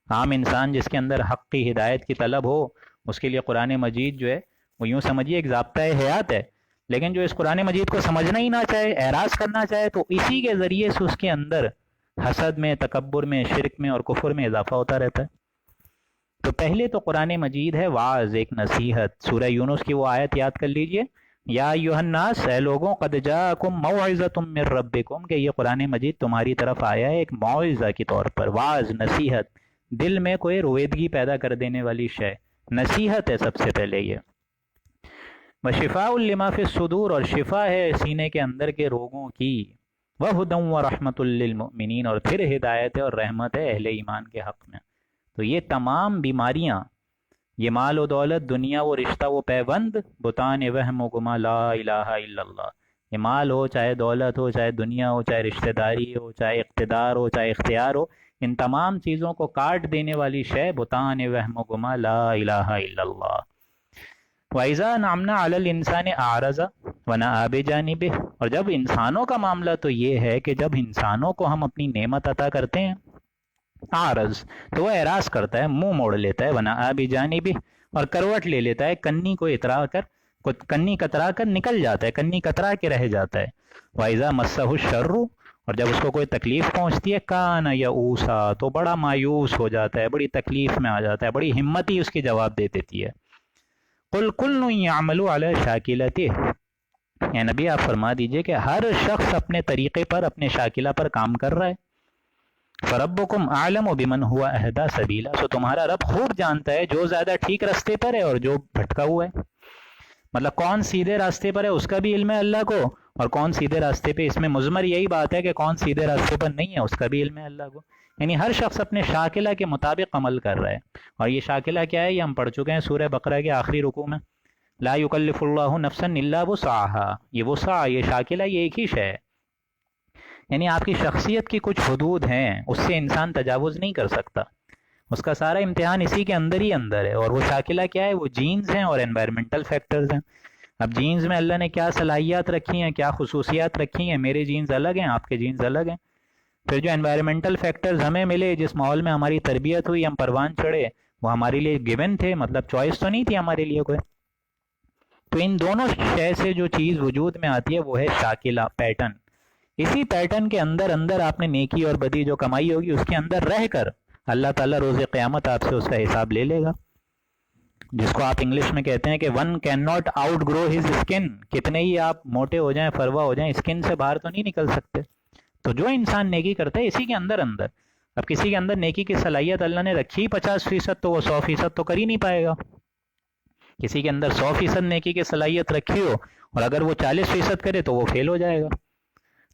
عام انسان جس کے اندر حق کی ہدایت کی طلب ہو، اس کے لیے قرآن مجید جو ہے وہ یوں سمجھیے ایک ضابطۂ حیات ہے، لیکن جو اس قرآن مجید کو سمجھنا ہی نہ چاہے، اعراض کرنا چاہے، تو اسی کے ذریعے سے اس کے اندر حسد میں، تکبر میں، شرک میں اور کفر میں اضافہ ہوتا رہتا ہے۔ تو پہلے تو قرآن مجید ہے واعظ، ایک نصیحت۔ سورہ یونس کی وہ آیت یاد کر لیجئے، یا ایھا الناس، اے لوگوں، قد جاءکم موعظۃ من ربکم، کہ یہ قرآن مجید تمہاری طرف آیا ہے ایک موعظہ کے طور پر، واعظ، نصیحت، دل میں کوئی رویدگی پیدا کر دینے والی شے، نصیحت ہے سب سے پہلے یہ۔ وشفاء لما فی الصدور، اور شفا ہے سینے کے اندر کے روگوں کی۔ وَهُدًى وَرَحْمَةٌ لِّلْمُؤْمِنِينَ، اور پھر ہدایت اور رحمت ہے اہل ایمان کے حق میں۔ تو یہ تمام بیماریاں، یہ مال و دولت، دنیا، وہ رشتہ، وہ پیوند، بتان وہم و گما، لا الہ الا اللہ، یہ مال ہو، چاہے دولت ہو، چاہے دنیا ہو، چاہے رشتہ داری ہو، چاہے اقتدار ہو، چاہے اختیار ہو، ان تمام چیزوں کو کاٹ دینے والی شے بتان وہم و گما، لا الہ الا اللہ۔ وَإِذَا نَعْمْنَا عَلَى الْإِنسَانِ أَعْرَضَ وَنَأَىٰ بِجَانِبِهِ، اور جب انسانوں کا معاملہ تو یہ ہے کہ جب انسانوں کو ہم اپنی نعمت عطا کرتے ہیں، عارض تو وہ اعراض کرتا ہے، منہ موڑ لیتا ہے، وَنَأَىٰ بِجَانِبِهِ، اور کروٹ لے لیتا ہے، کنی کو کنی کترا کر نکل جاتا ہے، کنی کترا کے رہ جاتا ہے۔ وَإِذَا مَسَّهُ الشَّرُّ، اور جب اس کو کوئی تکلیف پہنچتی ہے، کَانَ یئوسا، تو بڑا مایوس ہو جاتا ہے، بڑی تکلیف میں آ جاتا ہے، بڑی ہمت ہی اس کی جواب دے دیتی ہے۔ قُلْ كُلٌّ يَعْمَلُ عَلَىٰ شَاكِلَتِهِ، اے نبی آپ فرما دیجئے کہ ہر شخص اپنے طریقے پر، اپنے شاکلہ پر کام کر رہا ہے۔ فَرَبُّكُمْ أَعْلَمُ بِمَنْ هُوَ أَهْدَىٰ سَبِيلًا، سو تمہارا رب خوب جانتا ہے جو زیادہ ٹھیک راستے پر ہے اور جو بھٹکا ہوا ہے، مطلب کون سیدھے راستے پر ہے اس کا بھی علم ہے اللہ کو، اور کون سیدھے راستے پہ، اس میں مضمر یہی بات ہے کہ کون سیدھے راستے پر نہیں ہے اس کا بھی علم ہے اللہ کو، یعنی ہر شخص اپنے شاکلہ کے مطابق عمل کر رہا ہے۔ اور یہ شاکلہ کیا ہے، یہ ہم پڑھ چکے ہیں سورہ بقرہ کے آخری رکوع میں، لا یکلف اللہ نفسا الا وسعها، یہ وسع، یہ شاکلہ، یہ ایک ہی شے ہے، یعنی آپ کی شخصیت کی کچھ حدود ہیں، اس سے انسان تجاوز نہیں کر سکتا، اس کا سارا امتحان اسی کے اندر ہی اندر ہے۔ اور وہ شاکلہ کیا ہے، وہ جینز ہیں اور انوائرمنٹل فیکٹرز ہیں۔ اب جینز میں اللہ نے کیا صلاحیات رکھی ہیں، کیا خصوصیات رکھی ہیں، میرے جینز الگ ہیں، آپ کے جینز الگ ہیں۔ پھر جو انوائرمنٹل فیکٹرز ہمیں ملے، جس ماحول میں ہماری تربیت ہوئی، ہم پروان چڑھے، وہ ہمارے لیے گیون تھے، مطلب چوائس تو نہیں تھی ہمارے لیے کوئی۔ تو ان دونوں شے سے جو چیز وجود میں آتی ہے وہ ہے شاکلہ، پیٹرن۔ اسی پیٹرن کے اندر اندر آپ نے نیکی اور بدی جو کمائی ہوگی اس کے اندر رہ کر اللہ تعالیٰ روز قیامت آپ سے اس کا حساب لے لے گا، جس کو آپ انگلش میں کہتے ہیں کہ one cannot outgrow his skin, کتنے ہی آپ موٹے ہو جائیں، فروا ہو جائیں، اسکن سے باہر تو نہیں نکل سکتے۔ تو جو انسان نیکی کرتا ہے اسی کے اندر اندر، اب کسی کے اندر نیکی کی صلاحیت اللہ نے رکھی 50%، تو وہ 100% تو کر ہی نہیں پائے گا۔ کسی کے اندر 100% نیکی کی صلاحیت رکھی ہو اور اگر وہ 40% کرے تو وہ فیل ہو جائے گا۔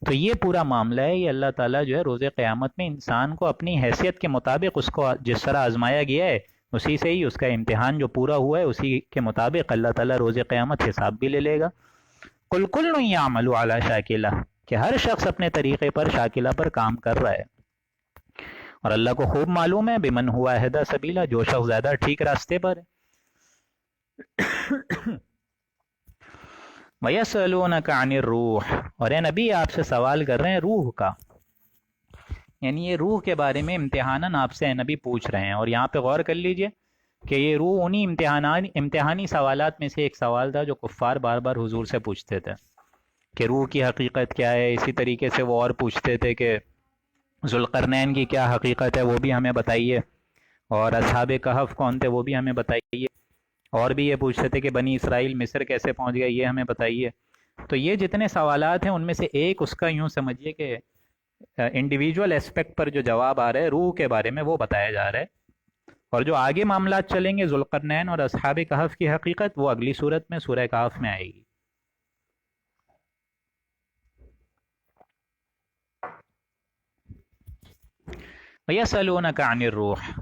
تو یہ پورا معاملہ ہے، یہ اللہ تعالیٰ جو ہے روز قیامت میں انسان کو اپنی حیثیت کے مطابق اس کو جس طرح آزمایا گیا ہے اسی سے ہی اس کا امتحان جو پورا ہوا ہے اسی کے مطابق اللہ تعالیٰ روز قیامت حساب بھی لے لے گا۔ کل کل یعمل علی شاکلہ، کہ ہر شخص اپنے طریقے پر شاکلہ پر کام کر رہا ہے، اور اللہ کو خوب معلوم ہے بمن ہوا اہدیٰ سبیلا، جو شخص زیادہ ٹھیک راستے پر ہے۔ وَيَسْأَلُونَكَ عَنِ الرُّوحِ، اور اے نبی آپ سے سوال کر رہے ہیں روح کا، یعنی یہ روح کے بارے میں امتحاناً آپ سے اے نبی پوچھ رہے ہیں۔ اور یہاں پہ غور کر لیجئے کہ یہ روح انہی امتحانی سوالات میں سے ایک سوال تھا جو کفار بار بار حضور سے پوچھتے تھے کہ روح کی حقیقت کیا ہے۔ اسی طریقے سے وہ اور پوچھتے تھے کہ ذوالقرنین کی کیا حقیقت ہے وہ بھی ہمیں بتائیے، اور اصحاب کہف کون تھے وہ بھی ہمیں بتائیے، اور بھی یہ پوچھتے تھے کہ بنی اسرائیل مصر کیسے پہنچ گئے یہ ہمیں بتائیے۔ تو یہ جتنے سوالات ہیں ان میں سے ایک اس کا یوں سمجھیے کہ انڈیویجول اسپیکٹ پر جو جواب آ رہا ہے روح کے بارے میں وہ بتایا جا رہا ہے، اور جو آگے معاملات چلیں گے ذوالقرنین اور اصحاب کہف کی حقیقت وہ اگلی صورت میں سورہ کہف میں آئے گی۔ وَيَسْأَلُونَكَ عَنِ الرُّوحِ،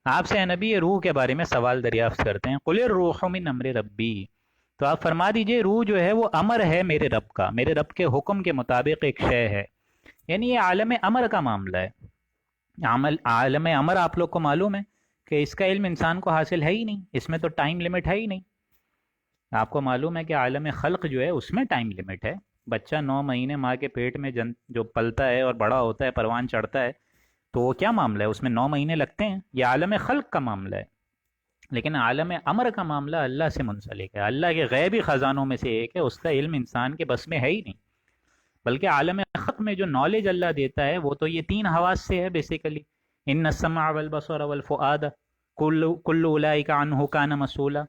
آپ سے نبی یہ روح کے بارے میں سوال دریافت کرتے ہیں۔ قُلِ الرُّوحُ مِنْ أَمْرِ رَبِّي، تو آپ فرما دیجئے روح جو ہے وہ امر ہے میرے رب کا، میرے رب کے حکم کے مطابق ایک شے ہے، یعنی یہ عالم امر کا معاملہ ہے۔ عالم امر آپ لوگ کو معلوم ہے کہ اس کا علم انسان کو حاصل ہے ہی نہیں، اس میں تو ٹائم لمٹ ہے ہی نہیں۔ آپ کو معلوم ہے کہ عالم خلق جو ہے اس میں ٹائم لمٹ ہے، بچہ 9 مہینے ماں کے پیٹ میں جو پلتا ہے اور بڑا ہوتا ہے، پروان چڑھتا ہے، تو وہ کیا معاملہ ہے، اس میں 9 مہینے لگتے ہیں، یہ عالم خلق کا معاملہ ہے۔ لیکن عالم امر کا معاملہ اللہ سے منسلک ہے، اللہ کے غیبی خزانوں میں سے ایک ہے، اس کا علم انسان کے بس میں ہے ہی نہیں۔ بلکہ عالم خلق میں جو نالج اللہ دیتا ہے وہ تو یہ 3 حواس سے ہے بیسیکلی، ان السمع والبصر والفؤاد کل اولئک عنہ کان مسئولا،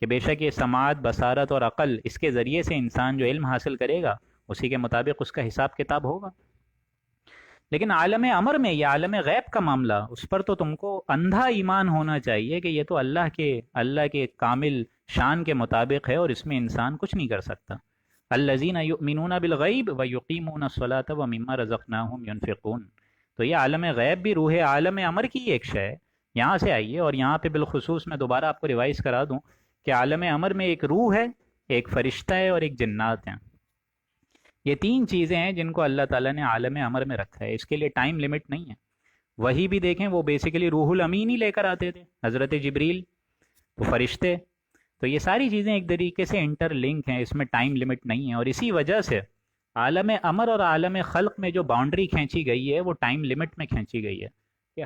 کہ بے شک یہ سماعت، بصارت اور عقل، اس کے ذریعے سے انسان جو علم حاصل کرے گا اسی کے مطابق اس کا حساب کتاب ہوگا۔ لیکن عالم امر میں، یہ عالم غیب کا معاملہ، اس پر تو تم کو اندھا ایمان ہونا چاہیے کہ یہ تو اللہ کے کامل شان کے مطابق ہے اور اس میں انسان کچھ نہیں کر سکتا۔ الذین یؤمنون بالغیب ویقیمون الصلاۃ ومما رزقناہم ینفقون. تو یہ عالم غیب بھی روح عالم امر کی ایک شے ہے. یہاں سے آئیے، اور یہاں پہ بالخصوص میں دوبارہ آپ کو ریوائز کرا دوں کہ عالم امر میں ایک روح ہے، ایک فرشتہ ہے، اور ایک جنات ہیں. یہ تین چیزیں ہیں جن کو اللہ تعالیٰ نے عالم امر میں رکھا ہے. اس کے لیے ٹائم لمٹ نہیں ہے. وہی بھی دیکھیں، وہ بیسیکلی روح الامین ہی لے کر آتے تھے، حضرت جبریل. تو فرشتے، تو یہ ساری چیزیں ایک طریقے سے انٹر لنک ہیں، اس میں ٹائم لمٹ نہیں ہے. اور اسی وجہ سے عالم امر اور عالم خلق میں جو باؤنڈری کھینچی گئی ہے وہ ٹائم لمٹ میں کھینچی گئی ہے کہ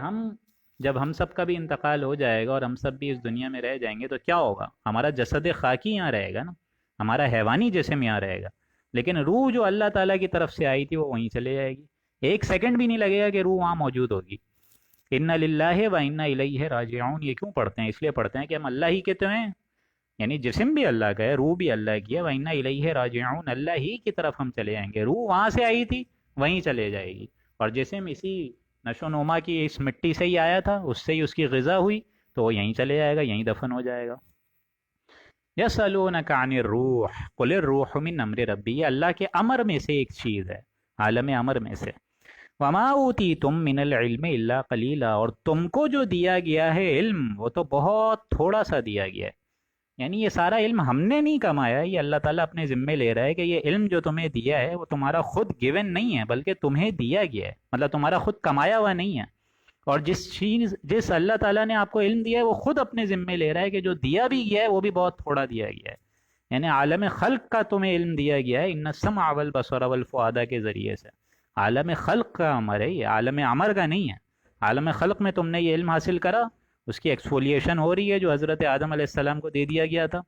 جب ہم سب کا بھی انتقال ہو جائے گا اور ہم سب بھی اس دنیا میں رہ جائیں گے تو کیا ہوگا؟ ہمارا جسد خاکی یہاں رہے گا نا، ہمارا حیوانی جسم یہاں رہے گا، لیکن روح جو اللہ تعالیٰ کی طرف سے آئی تھی وہ وہیں چلے جائے گی. ایک سیکنڈ بھی نہیں لگے گا کہ روح وہاں موجود ہوگی. انا للہ و انا الیہ راجعون. یہ کیوں پڑھتے ہیں؟ اس لیے پڑھتے ہیں کہ ہم اللہ ہی کے تو ہیں، یعنی جسم بھی اللہ کا ہے، روح بھی اللہ کی ہے. وَإِنَّا إِلَيْهِ رَاجِعُونَ، اللہ ہی کی طرف ہم چلے جائیں گے. روح وہاں سے آئی تھی وہیں چلے جائے گی، اور جسم اسی نشو و نما کی اس مٹی سے ہی آیا تھا، اس سے ہی اس کی غذا ہوئی، تو وہ یہیں چلے جائے گا، یہیں دفن ہو جائے گا. يَسْأَلُونَكَ عَنِ الرُّوحِ قُلِ الرُّوحُ مِنْ أَمْرِ رَبِّي. یہ اللہ کے امر میں سے ایک چیز ہے، عالم امر میں سے. وَمَا أُوتِيتُم مِّنَ الْعِلْمِ إِلَّا قَلِيلًا. اور تم کو جو دیا گیا ہے علم وہ تو بہت تھوڑا سا دیا گیا ہے. یعنی یہ سارا علم ہم نے نہیں کمایا، یہ اللہ تعالیٰ اپنے ذمے لے رہا ہے کہ یہ علم جو تمہیں دیا ہے وہ تمہارا خود گیون نہیں ہے، بلکہ تمہیں دیا گیا ہے، مطلب تمہارا خود کمایا ہوا نہیں ہے. اور جس اللہ تعالیٰ نے آپ کو علم دیا ہے وہ خود اپنے ذمے لے رہا ہے کہ جو دیا بھی گیا ہے وہ بھی بہت تھوڑا دیا گیا ہے. یعنی عالم خلق کا تمہیں علم دیا گیا ہے، ان السمع والبصر والفؤاد کے ذریعے سے. عالم خلق کا امر ہے یہ، عالم امر کا نہیں ہے. عالم خلق میں تم نے یہ علم حاصل کرا، اس کی ایکسفولیشن ہو رہی ہے جو حضرت آدم علیہ السلام کو دے دیا گیا تھا.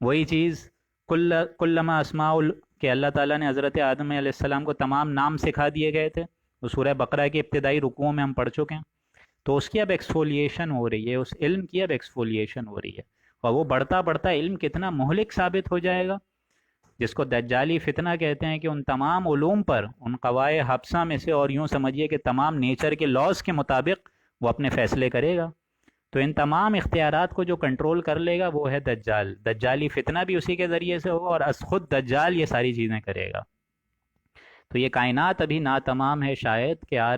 وہی چیز کلما اسماء کہ اللہ تعالیٰ نے حضرت آدم علیہ السلام کو تمام نام سکھا دیے گئے تھے، وہ سورہ بقرہ کے ابتدائی رکوعوں میں ہم پڑھ چکے ہیں. تو اس کی اب ایکسفولیشن ہو رہی ہے، اس علم کی اب ایکسفولیشن ہو رہی ہے، اور وہ بڑھتا بڑھتا علم کتنا مہلک ثابت ہو جائے گا، جس کو دجالی فتنہ کہتے ہیں، کہ ان تمام علوم پر، ان قواعد حبسہ میں سے، اور یوں سمجھیے کہ تمام نیچر کے لاز کے مطابق وہ اپنے فیصلے کرے گا. تو ان تمام اختیارات کو جو کنٹرول کر لے گا وہ ہے دجال. دجالی فتنہ بھی اسی کے ذریعے سے ہوگا، اور از خود دجال یہ ساری چیزیں کرے گا. تو یہ کائنات ابھی ناتمام ہے شاید، کہ آ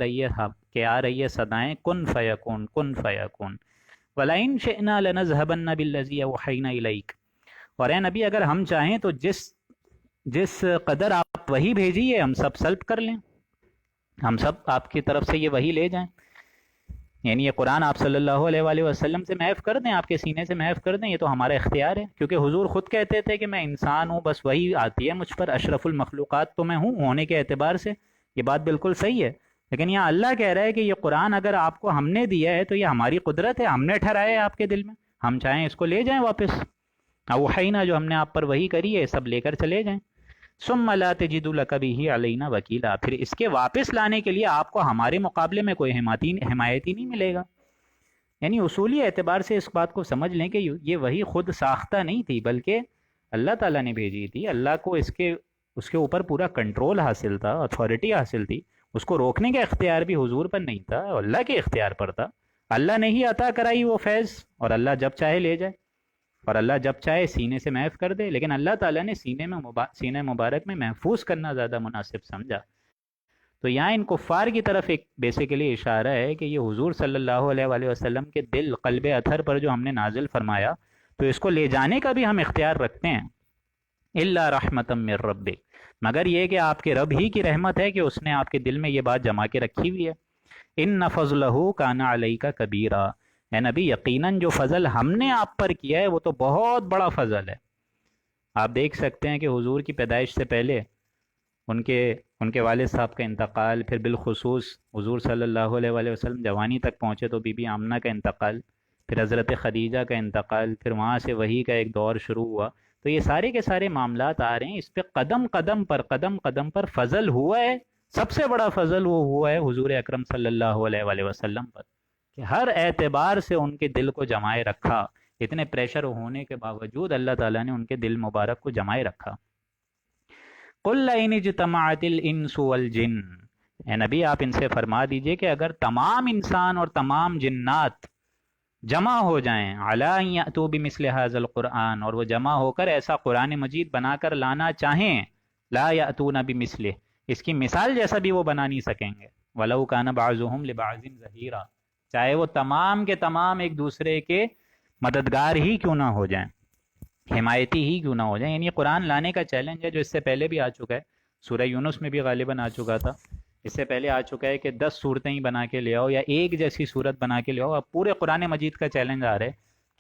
رہی ہے صدائیں کن فیکون کن فیکون. وَلَئِن شِئْنَا لَنَذْهَبَنَّ بِالَّذِي أَوْحَيْنَا إِلَيْكَ. اور اے نبی اگر ہم چاہیں تو جس قدر آپ وحی بھیجیے ہم سب سلب کر لیں، ہم سب آپ کی طرف سے یہ وحی لے جائیں. یعنی یہ قرآن آپ صلی اللہ علیہ وآلہ وسلم سے محو کر دیں، آپ کے سینے سے محو کر دیں، یہ تو ہمارا اختیار ہے. کیونکہ حضور خود کہتے تھے کہ میں انسان ہوں، بس وہی آتی ہے مجھ پر، اشرف المخلوقات تو میں ہوں ہونے کے اعتبار سے. یہ بات بالکل صحیح ہے، لیکن یہاں اللہ کہہ رہا ہے کہ یہ قرآن اگر آپ کو ہم نے دیا ہے تو یہ ہماری قدرت ہے، ہم نے ٹھہرایا ہے آپ کے دل میں، ہم چاہیں اس کو لے جائیں واپس. اوحینا جو ہم نے آپ پر وحی کری ہے سب لے کر چلے جائیں. ثم لا تجد لک بہ علینا وکیلا. پھر اس کے واپس لانے کے لیے آپ کو ہمارے مقابلے میں کوئی حمایتی نہیں ملے گا. یعنی اصولی اعتبار سے اس بات کو سمجھ لیں کہ یہ وحی خود ساختہ نہیں تھی، بلکہ اللہ تعالیٰ نے بھیجی تھی. اللہ کو اس کے اوپر پورا کنٹرول حاصل تھا، اتھارٹی حاصل تھی. اس کو روکنے کا اختیار بھی حضور پر نہیں تھا، اللہ کے اختیار پر تھا. اللہ نے ہی عطا کرائی وہ فیض، اور اللہ جب چاہے لے جائے، اور اللہ جب چاہے سینے سے محف کر دے. لیکن اللہ تعالیٰ نے سینے مبارک میں محفوظ کرنا زیادہ مناسب سمجھا. تو یہاں ان کفار کی طرف ایک بیسیکلی اشارہ ہے کہ یہ حضور صلی اللہ علیہ وآلہ وسلم کے دل قلب اطہر پر جو ہم نے نازل فرمایا، تو اس کو لے جانے کا بھی ہم اختیار رکھتے ہیں. الا رحمتا من ربک، مگر یہ کہ آپ کے رب ہی کی رحمت ہے کہ اس نے آپ کے دل میں یہ بات جما کے رکھی ہوئی ہے. ان فضلہ کان علیک کبیرا. اے نبی یقیناً جو فضل ہم نے آپ پر کیا ہے وہ تو بہت بڑا فضل ہے. آپ دیکھ سکتے ہیں کہ حضور کی پیدائش سے پہلے ان کے والد صاحب کا انتقال، پھر بالخصوص حضور صلی اللہ علیہ وآلہ وسلم جوانی تک پہنچے تو بی بی آمنہ کا انتقال، پھر حضرت خدیجہ کا انتقال، پھر وہاں سے وحی کا ایک دور شروع ہوا. تو یہ سارے کے سارے معاملات آ رہے ہیں، اس پہ قدم قدم پر فضل ہوا ہے. سب سے بڑا فضل وہ ہوا ہے حضور اکرم صلی اللہ علیہ وآلہ وسلم پر، کہ ہر اعتبار سے ان کے دل کو جمائے رکھا. اتنے پریشر ہونے کے باوجود اللہ تعالیٰ نے ان کے دل مبارک کو جمائے رکھا. قُلْ لَئِنِ اجْتَمَعَتِ الْإِنسُ وَالْجِنُّ. اے نبی آپ ان سے فرما دیجئے کہ اگر تمام انسان اور تمام جنات جمع ہو جائیں، علی ان یأتوا بمثل ھذا القرآن، اور وہ جمع ہو کر ایسا قرآن مجید بنا کر لانا چاہیں، لا یأتون بمثلہ، اس کی مثال جیسا بھی وہ بنا نہیں سکیں گے، ولو کان بعضهم لبعض ظہیرا، چاہے وہ تمام کے تمام ایک دوسرے کے مددگار ہی کیوں نہ ہو جائیں، حمایتی ہی کیوں نہ ہو جائیں۔ یعنی قرآن لانے کا چیلنج ہے جو اس سے پہلے بھی آ چکا ہے، سورہ یونس میں بھی غالباً آ چکا تھا، اس سے پہلے آ چکا ہے کہ 10 صورتیں ہی بنا کے لے آؤ یا ایک جیسی صورت بنا کے لے آؤ۔ اب پورے قرآن مجید کا چیلنج آ رہا ہے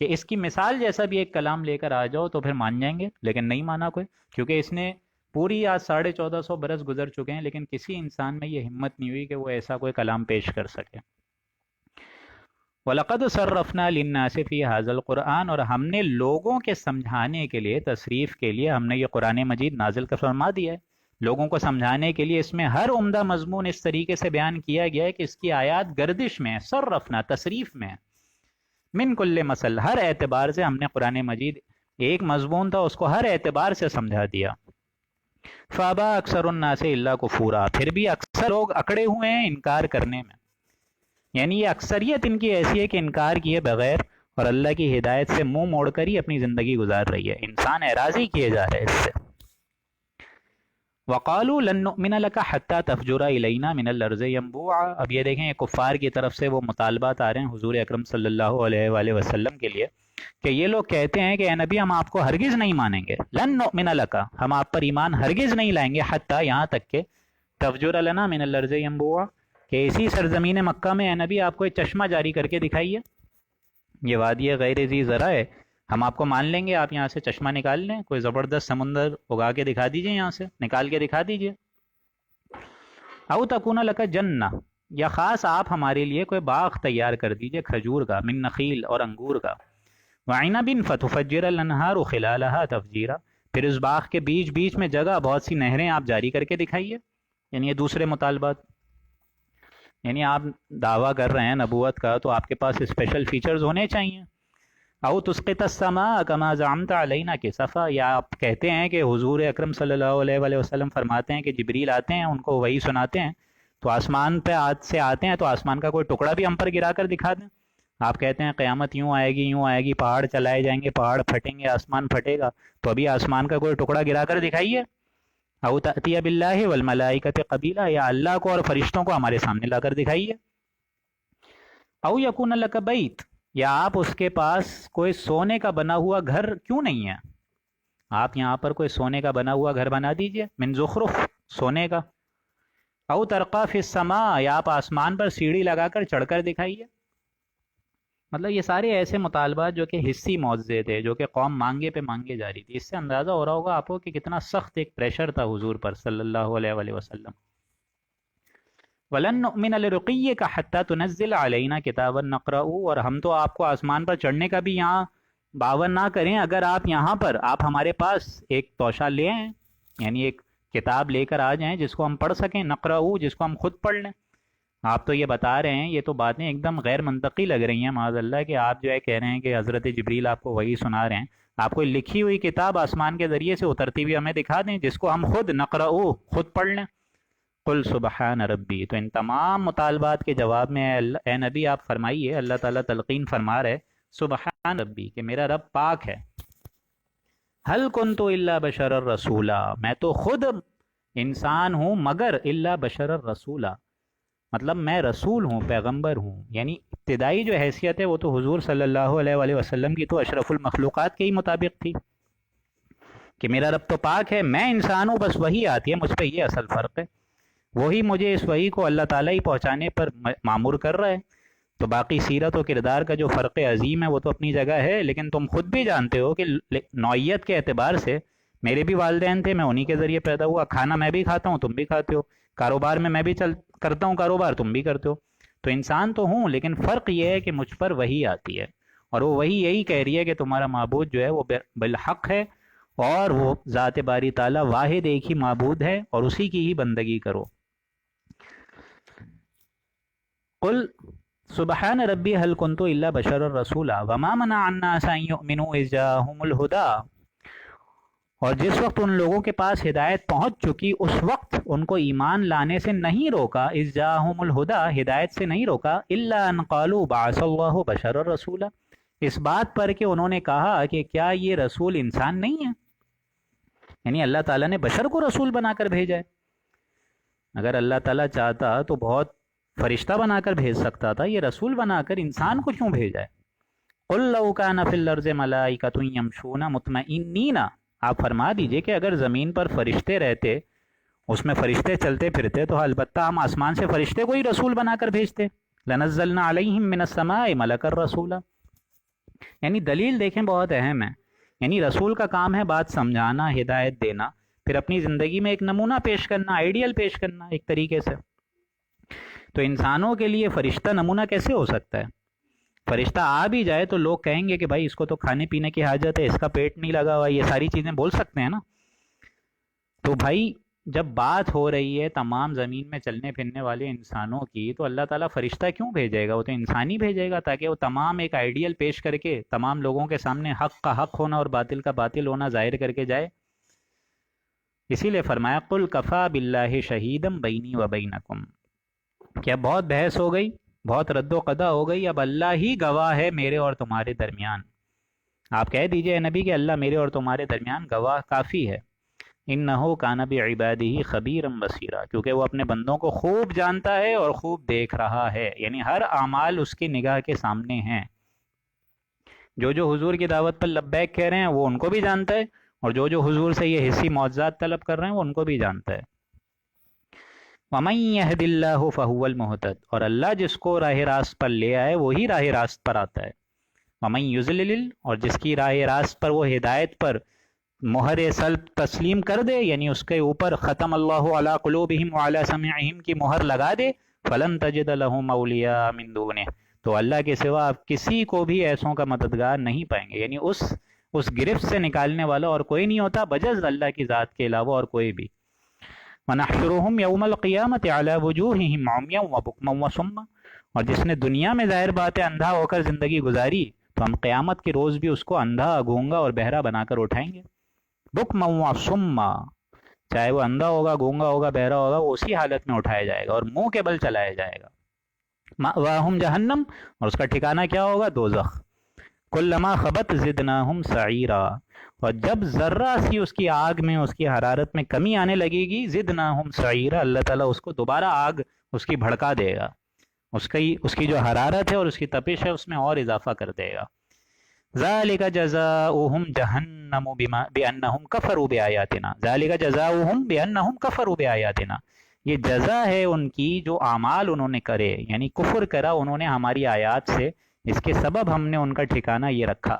کہ اس کی مثال جیسا بھی ایک کلام لے کر آ جاؤ تو پھر مان جائیں گے، لیکن نہیں مانا کوئی، کیونکہ اس نے پوری آج 1450 برس گزر چکے ہیں لیکن کسی انسان میں یہ ہمت نہیں ہوئی کہ وہ ایسا کوئی کلام پیش کر سکے۔ وَلَقَدْ صَرَّفْنَا لِلنَّاسِ فِي هَذَا الْقُرْآنِ، اور ہم نے لوگوں کے سمجھانے کے لیے، تصریف کے لیے ہم نے یہ قرآن مجید نازل کر فرما دیا ہے، لوگوں کو سمجھانے کے لیے اس میں ہر عمدہ مضمون اس طریقے سے بیان کیا گیا ہے کہ اس کی آیات گردش میں، صرفنا تصریف میں، من کل مسل، ہر اعتبار سے ہم نے قرآن مجید، ایک مضمون تھا اس کو ہر اعتبار سے سمجھا دیا۔ فابا اکثر الناس الا کفورا، پھر بھی اکثر لوگ اکڑے ہوئے ہیں انکار کرنے میں، یعنی یہ اکثریت ان کی ایسی ہے کہ انکار کیے بغیر اور اللہ کی ہدایت سے منہ موڑ کر ہی اپنی زندگی گزار رہی ہے، انسان اعراضی کیے جا رہے ہیں اس سے۔ وقالوا لن نؤمن لك حتى تفجر الينا من الارض ينبوعا، اب یہ دیکھیں کفار کی طرف سے وہ مطالبات آ رہے ہیں حضور اکرم صلی اللہ علیہ وآلہ وسلم کے لیے کہ یہ لوگ کہتے ہیں کہ اے نبی ہم آپ کو ہرگز نہیں مانیں گے، لن نؤمن لك، ہم آپ پر ایمان ہرگز نہیں لائیں گے، حتی، یہاں تک کہ تفجر لنا من الارض ينبوعا، کہ اسی سرزمین مکہ میں اے نبی آپ کو ایک چشمہ جاری کر کے دکھائیے، یہ وادی غیر ذی زرع ہے، ہم آپ کو مان لیں گے، آپ یہاں سے چشمہ نکال لیں، کوئی زبردست سمندر اگا کے دکھا دیجئے، یہاں سے نکال کے دکھا دیجئے۔ او تکون لک جنہ، یا خاص آپ ہمارے لیے کوئی باغ تیار کر دیجئے کھجور کا، من نخیل، اور انگور کا، وعنب فتفجر الانہار خلالها تفجیرا، پھر اس باغ کے بیچ بیچ میں جگہ بہت سی نہریں آپ جاری کر کے دکھائیے، یعنی یہ دوسرے مطالبات، یعنی آپ دعویٰ کر رہے ہیں نبوت کا تو آپ کے پاس اسپیشل فیچرز ہونے چاہیے۔ او تسقط السماء کما زعمت علینا کسفا، یا آپ کہتے ہیں کہ حضور اکرم صلی اللہ علیہ وآلہ وسلم فرماتے ہیں کہ جبریل آتے ہیں ان کو وہی سناتے ہیں تو آسمان پہ سے آتے ہیں تو آسمان کا کوئی ٹکڑا بھی ہم پر گرا کر دکھا دیں، آپ کہتے ہیں قیامت یوں آئے گی یوں آئے گی، پہاڑ چلائے جائیں گے، پہاڑ پھٹیں گے، آسمان پھٹے گا، تو ابھی آسمان کا کوئی ٹکڑا گرا کر دکھائیے۔ او تأتی باللہ والملائکۃ قبیلا، یا اللہ کو اور فرشتوں کو ہمارے سامنے لا کر دکھائیے۔ او یکون لک بیت، یا آپ اس کے پاس کوئی سونے کا بنا ہوا گھر کیوں نہیں ہے، آپ یہاں پر کوئی سونے کا بنا ہوا گھر بنا دیجئے، من زخرف، سونے کا۔ او ترقی فی السماء، یا آپ آسمان پر سیڑھی لگا کر چڑھ کر دکھائیے۔ مطلب یہ سارے ایسے مطالبات جو کہ حصی معجزے تھے، جو کہ قوم مانگے پہ مانگے جا رہی تھی، اس سے اندازہ ہو رہا ہوگا آپ کو کہ کتنا سخت ایک پریشر تھا حضور پر صلی اللہ علیہ وآلہ وسلم۔ وَلَن نُؤْمِنَ لِرُقِيِّكَ حَتَّى تُنَزِّلَ عَلَيْنَا كِتَابًا نَقْرَؤُهُ، اور ہم تو آپ کو آسمان پر چڑھنے کا بھی یہاں باور نہ کریں اگر آپ یہاں پر، آپ ہمارے پاس ایک توشہ لے آئیں، یعنی ایک کتاب لے کر آ جائیں جس کو ہم پڑھ سکیں، نقرأہ، جس کو ہم خود پڑھ لیں۔ آپ تو یہ بتا رہے ہیں، یہ تو باتیں ایک دم غیر منطقی لگ رہی ہیں معاذ اللہ، کہ آپ جو ہے کہہ رہے ہیں کہ حضرت جبریل آپ کو وہی سنا رہے ہیں، آپ کوئی لکھی ہوئی کتاب آسمان کے ذریعے سے اترتی ہوئی ہمیں دکھا دیں جس کو ہم خود نقرأہ، خود پڑھ لیں۔ قل سبحان ربی، تو ان تمام مطالبات کے جواب میں اے نبی آپ فرمائیے، اللہ تعالیٰ تلقین فرما رہے، سبحان ربی، کہ میرا رب پاک ہے، حل کنت الا بشر الرسولا، میں تو خود انسان ہوں مگر الا بشر الرسولا، مطلب میں رسول ہوں، پیغمبر ہوں، یعنی ابتدائی جو حیثیت ہے وہ تو حضور صلی اللہ علیہ وآلہ وسلم کی تو اشرف المخلوقات کے ہی مطابق تھی کہ میرا رب تو پاک ہے، میں انسان ہوں، بس وہی آتی ہے مجھ پہ، یہ اصل فرق ہے، وہی مجھے اس وحی کو اللہ تعالیٰ ہی پہنچانے پر معمور کر رہا ہے۔ تو باقی سیرت و کردار کا جو فرق عظیم ہے وہ تو اپنی جگہ ہے، لیکن تم خود بھی جانتے ہو کہ نوعیت کے اعتبار سے میرے بھی والدین تھے، میں انہی کے ذریعے پیدا ہوا، کھانا میں بھی کھاتا ہوں، تم بھی کھاتے ہو، کاروبار میں بھی کرتا ہوں کاروبار، تم بھی کرتے ہو، تو انسان تو ہوں، لیکن فرق یہ ہے کہ مجھ پر وحی آتی ہے، اور وہ وحی یہی کہہ رہی ہے کہ تمہارا معبود جو ہے وہ بالحق ہے، اور وہ ذات باری تعالیٰ واحد ایک ہی معبود ہے، اور اسی کی ہی بندگی کرو۔ قل سبحان ربی حل کنت الا بشر الرسولا وما منع الناس ان یؤمنوا اذ جاءهم الہدی، اور جس وقت ان لوگوں کے پاس ہدایت پہنچ چکی اس وقت ان کو ایمان لانے سے نہیں روکا، اذ جاءہم الہدی، ہدایت سے نہیں روکا، الا ان قالوا بعث اللہ بشرا رسولا، اس بات پر کہ انہوں نے کہا کہ کیا یہ رسول انسان نہیں ہے، یعنی اللہ تعالیٰ نے بشر کو رسول بنا کر بھیجا ہے۔ اگر اللہ تعالیٰ چاہتا تو بہت فرشتہ بنا کر بھیج سکتا تھا، یہ رسول بنا کر انسان کو کیوں بھیجا ہے؟ قل لو کان فی الارض ملائکۃ یمشون مطمئنین، آپ فرما دیجئے کہ اگر زمین پر فرشتے رہتے، اس میں فرشتے چلتے پھرتے، تو البتہ ہم آسمان سے فرشتے کو ہی رسول بنا کر بھیجتے، لنزلنا علیہم من السماء ملکا رسولا۔ یعنی دلیل دیکھیں بہت اہم ہے، یعنی رسول کا کام ہے بات سمجھانا، ہدایت دینا، پھر اپنی زندگی میں ایک نمونہ پیش کرنا، آئیڈیل پیش کرنا ایک طریقے سے۔ تو انسانوں کے لیے فرشتہ نمونہ کیسے ہو سکتا ہے؟ فرشتہ آ بھی جائے تو لوگ کہیں گے کہ بھائی اس کو تو کھانے پینے کی حاجت ہے، اس کا پیٹ نہیں لگا ہوا، یہ ساری چیزیں بول سکتے ہیں نا۔ تو بھائی جب بات ہو رہی ہے تمام زمین میں چلنے پھرنے والے انسانوں کی، تو اللہ تعالیٰ فرشتہ کیوں بھیجے گا؟ وہ تو انسان ہی بھیجے گا، تاکہ وہ تمام ایک آئیڈیل پیش کر کے تمام لوگوں کے سامنے حق کا حق ہونا اور باطل کا باطل ہونا ظاہر کر کے جائے۔ اسی لیے فرمایا قل کفا باللہ شہیدم بینی و بینکم، کیا بہت بحث ہو گئی، بہت رد و قضا ہو گئی، اب اللہ ہی گواہ ہے میرے اور تمہارے درمیان۔ آپ کہہ دیجئے اے نبی کہ اللہ میرے اور تمہارے درمیان گواہ کافی ہے۔ انہ کان بعبادہ خبیرا بصیرا، کیونکہ وہ اپنے بندوں کو خوب جانتا ہے اور خوب دیکھ رہا ہے، یعنی ہر اعمال اس کی نگاہ کے سامنے ہیں۔ جو حضور کی دعوت پر لبیک کہہ رہے ہیں وہ ان کو بھی جانتا ہے، اور جو حضور سے یہ حصی معجزات طلب کر رہے ہیں وہ ان کو بھی جانتا ہے۔ وَمَن يَهْدِ اللَّهُ فَهُوَ الْمُهْتَدِ، اور اللہ جس کو راہ راست پر لے آئے وہی راہ راست پر آتا ہے۔ وَمَن يُضْلِلْ، اور جس کی راہ راست پر وہ ہدایت پر مہر سلب تسلیم کر دے، یعنی اس کے اوپر ختم اللہ علی قلوبہم وعلی سمعہم کی مہر لگا دے، فَلَن تَجِدَ لَهُمْ أَوْلِيَاءَ مِن دُونِهِ، تو اللہ کے سوا آپ کسی کو بھی ایسوں کا مددگار نہیں پائیں گے، یعنی اس گرفت سے نکالنے والا اور کوئی نہیں ہوتا بجز اللہ کی ذات کے علاوہ اور کوئی بھی۔ وَنَحْشُرُهُمْ يَوْمَ الْقِيَامَةِ عَلَى وُجُوهِهِمْ عُمْيًا وَبُكْمًا وَصُمًّا، اور جس نے دنیا میں ظاہر بات ہے اندھا ہو کر زندگی گزاری، تو ہم قیامت کے روز بھی اس کو اندھا، گونگا اور بہرا بنا کر اٹھائیں گے۔ بُكْمًا وَصُمًّا، چاہے وہ اندھا ہوگا، گونگا ہوگا، بہرا ہوگا، وہ اسی حالت میں اٹھایا جائے گا اور منہ کے بل چلایا جائے گا۔ مَأْوَاهُمْ جہنم، اور اس کا ٹھکانہ کیا ہوگا؟ دوزخ۔ کلما خبت زدناہم سعیرا، اور جب ذرہ سی اس کی آگ میں، اس کی حرارت میں کمی آنے لگے گی، زدناہم سعیرا، اللہ تعالیٰ اس کو دوبارہ آگ اس کی بھڑکا دے گا، اس کی جو حرارت ہے اور اس کی تپش ہے اس میں اور اضافہ کر دے گا۔ ذالک جزاؤہم جہنم بانہم کفروا بآیاتنا، ذالک جزاؤہم بانہم کفروا بآیاتنا، یہ جزا ہے ان کی جو اعمال انہوں نے کرے، یعنی کفر کرا انہوں نے ہماری آیات سے، اس کے سبب ہم نے ان کا ٹھکانہ یہ رکھا۔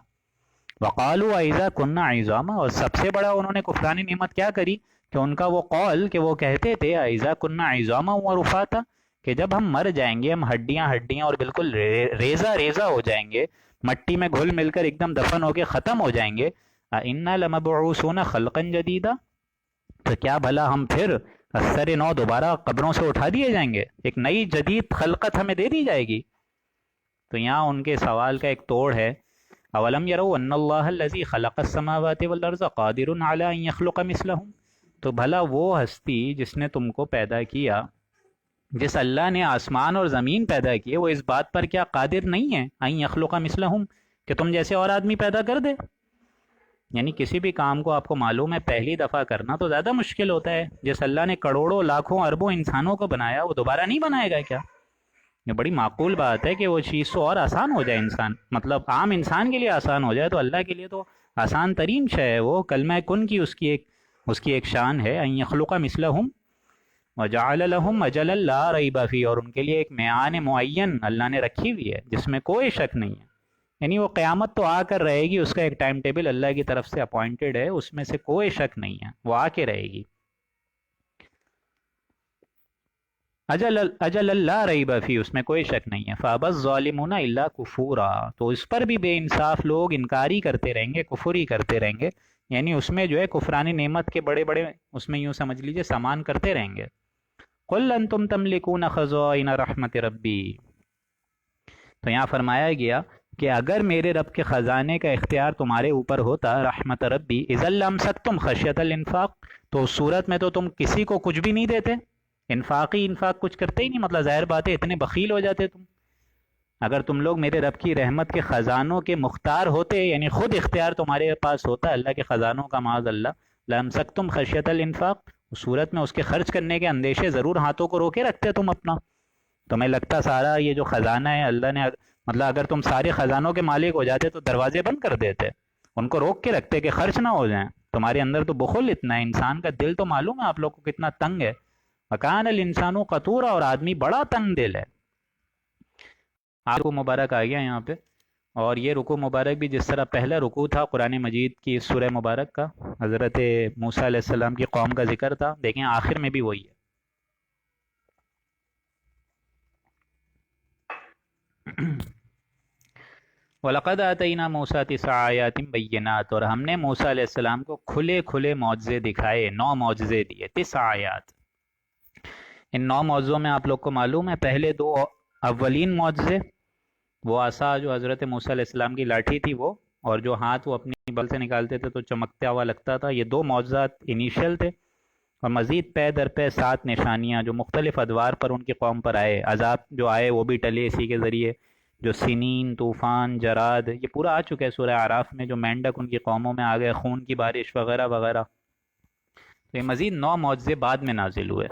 وقالوا اذا كنا عظاما، اور سب سے بڑا انہوں نے کفرانی نعمت کیا کری کہ ان کا وہ قول کہ وہ کہتے تھے اذا كنا عظاما ورفاتا، کہ جب ہم مر جائیں گے، ہم ہڈیاں اور بالکل ریزہ ہو جائیں گے، مٹی میں گھل مل کر ایک دم دفن ہو کے ختم ہو جائیں گے، انا لمبعوثون خلقا جدیدا، تو کیا بھلا ہم پھر اثر نو دوبارہ قبروں سے اٹھا دیے جائیں گے، ایک نئی جدید خلقت ہمیں دے دی جائے گی۔ تو یہاں ان کے سوال کا ایک توڑ ہے، اولم یروا ان اللہ الذی خلق السماوات والارض قادر علی ان یخلق مثلہم، تو بھلا وہ ہستی جس نے تم کو پیدا کیا، جس اللہ نے آسمان اور زمین پیدا کیے، وہ اس بات پر کیا قادر نہیں ہے ان یخلق مثلہم، کہ تم جیسے اور آدمی پیدا کر دے؟ یعنی کسی بھی کام کو آپ کو معلوم ہے پہلی دفعہ کرنا تو زیادہ مشکل ہوتا ہے، جس اللہ نے کروڑوں لاکھوں اربوں انسانوں کو بنایا وہ دوبارہ نہیں بنائے گا کیا؟ یہ بڑی معقول بات ہے کہ وہ چیز تو اور آسان ہو جائے، انسان مطلب عام انسان کے لیے آسان ہو جائے، تو اللہ کے لیے تو آسان ترین شے ہے وہ، کلمہ کن کی اس کی ایک شان ہے، ان یخلق مثلہم وجعل لهم اجلا لا ریب فیہ، اور ان کے لیے ایک میعاد معین اللہ نے رکھی ہوئی ہے جس میں کوئی شک نہیں ہے، یعنی وہ قیامت تو آ کر رہے گی، اس کا ایک ٹائم ٹیبل اللہ کی طرف سے اپوائنٹڈ ہے، اس میں سے کوئی شک نہیں ہے، وہ آ کے رہے گی۔ اجل اللہ ریب فی، اس میں کوئی شک نہیں ہے۔ فابى الظالمون الا کفورا، تو اس پر بھی بے انصاف لوگ انکاری کرتے رہیں گے، کفر ہی کرتے رہیں گے، یعنی اس میں جو ہے کفرانی نعمت کے بڑے بڑے، اس میں یوں سمجھ لیجئے سامان کرتے رہیں گے۔ قل انتم تملکون خزائن رحمت ربی، تو یہاں فرمایا گیا کہ اگر میرے رب کے خزانے کا اختیار تمہارے اوپر ہوتا، رحمت ربی اذا لامسکتم خشیۃ الانفاق، تو اس صورت میں تو تم کسی کو کچھ بھی نہیں دیتے، انفاق کچھ کرتے ہی نہیں، مطلب ظاہر بات ہے اتنے بخیل ہو جاتے تم۔ اگر تم لوگ میرے رب کی رحمت کے خزانوں کے مختار ہوتے، یعنی خود اختیار تمہارے پاس ہوتا اللہ کے خزانوں کا، معاذ اللہ، لامسکتم خشیۃ الانفاق، اس صورت میں اس کے خرچ کرنے کے اندیشے ضرور ہاتھوں کو روکے رکھتے تم اپنا۔ تمہیں لگتا سارا یہ جو خزانہ ہے اللہ نے، مطلب اگر تم سارے خزانوں کے مالک ہو جاتے تو دروازے بند کر دیتے، ان کو روک کے رکھتے کہ خرچ نہ ہو جائیں۔ تمہارے اندر تو بخل اتنا ہے، انسان کا دل تو معلوم ہے آپ لوگ کو کتنا تنگ ہے، وکان الانسان قطورا، اور آدمی بڑا تنگ دل ہے۔ رکوع مبارک آ گیا یہاں پہ، اور یہ رکوع مبارک بھی جس طرح پہلا رکوع تھا قرآن مجید کی سورہ مبارک کا، حضرت موسیٰ علیہ السلام کی قوم کا ذکر تھا، دیکھیں آخر میں بھی وہی ہے۔ وَلَقَدْ آتَيْنَا مُوسَىٰ 9 آیَاتٍ بَيِّنَاتٍ، اور ہم نے موسیٰ علیہ السلام کو کھلے کھلے معجزے دکھائے، 9 معجزے دیے، 9 آیات۔ ان 9 معجزوں میں آپ لوگ کو معلوم ہے پہلے 2 اولین معجزے، وہ عصا جو حضرت موسیٰ علیہ السلام کی لاٹھی تھی وہ، اور جو ہاتھ وہ اپنی بل سے نکالتے تھے تو چمکتا ہوا لگتا تھا، یہ 2 معجزات انیشل تھے، اور مزید پے در پے 7 نشانیاں جو مختلف ادوار پر ان کی قوم پر آئے، عذاب جو آئے وہ بھی ٹلے اسی کے ذریعے، جو سنین، طوفان، جراد، یہ پورا آ چکا ہے سورہ اعراف میں، جو مینڈک ان کی قوموں میں آ گئے، خون کی بارش وغیرہ وغیرہ، تو یہ مزید 9 معجزے بعد میں نازل ہوئے۔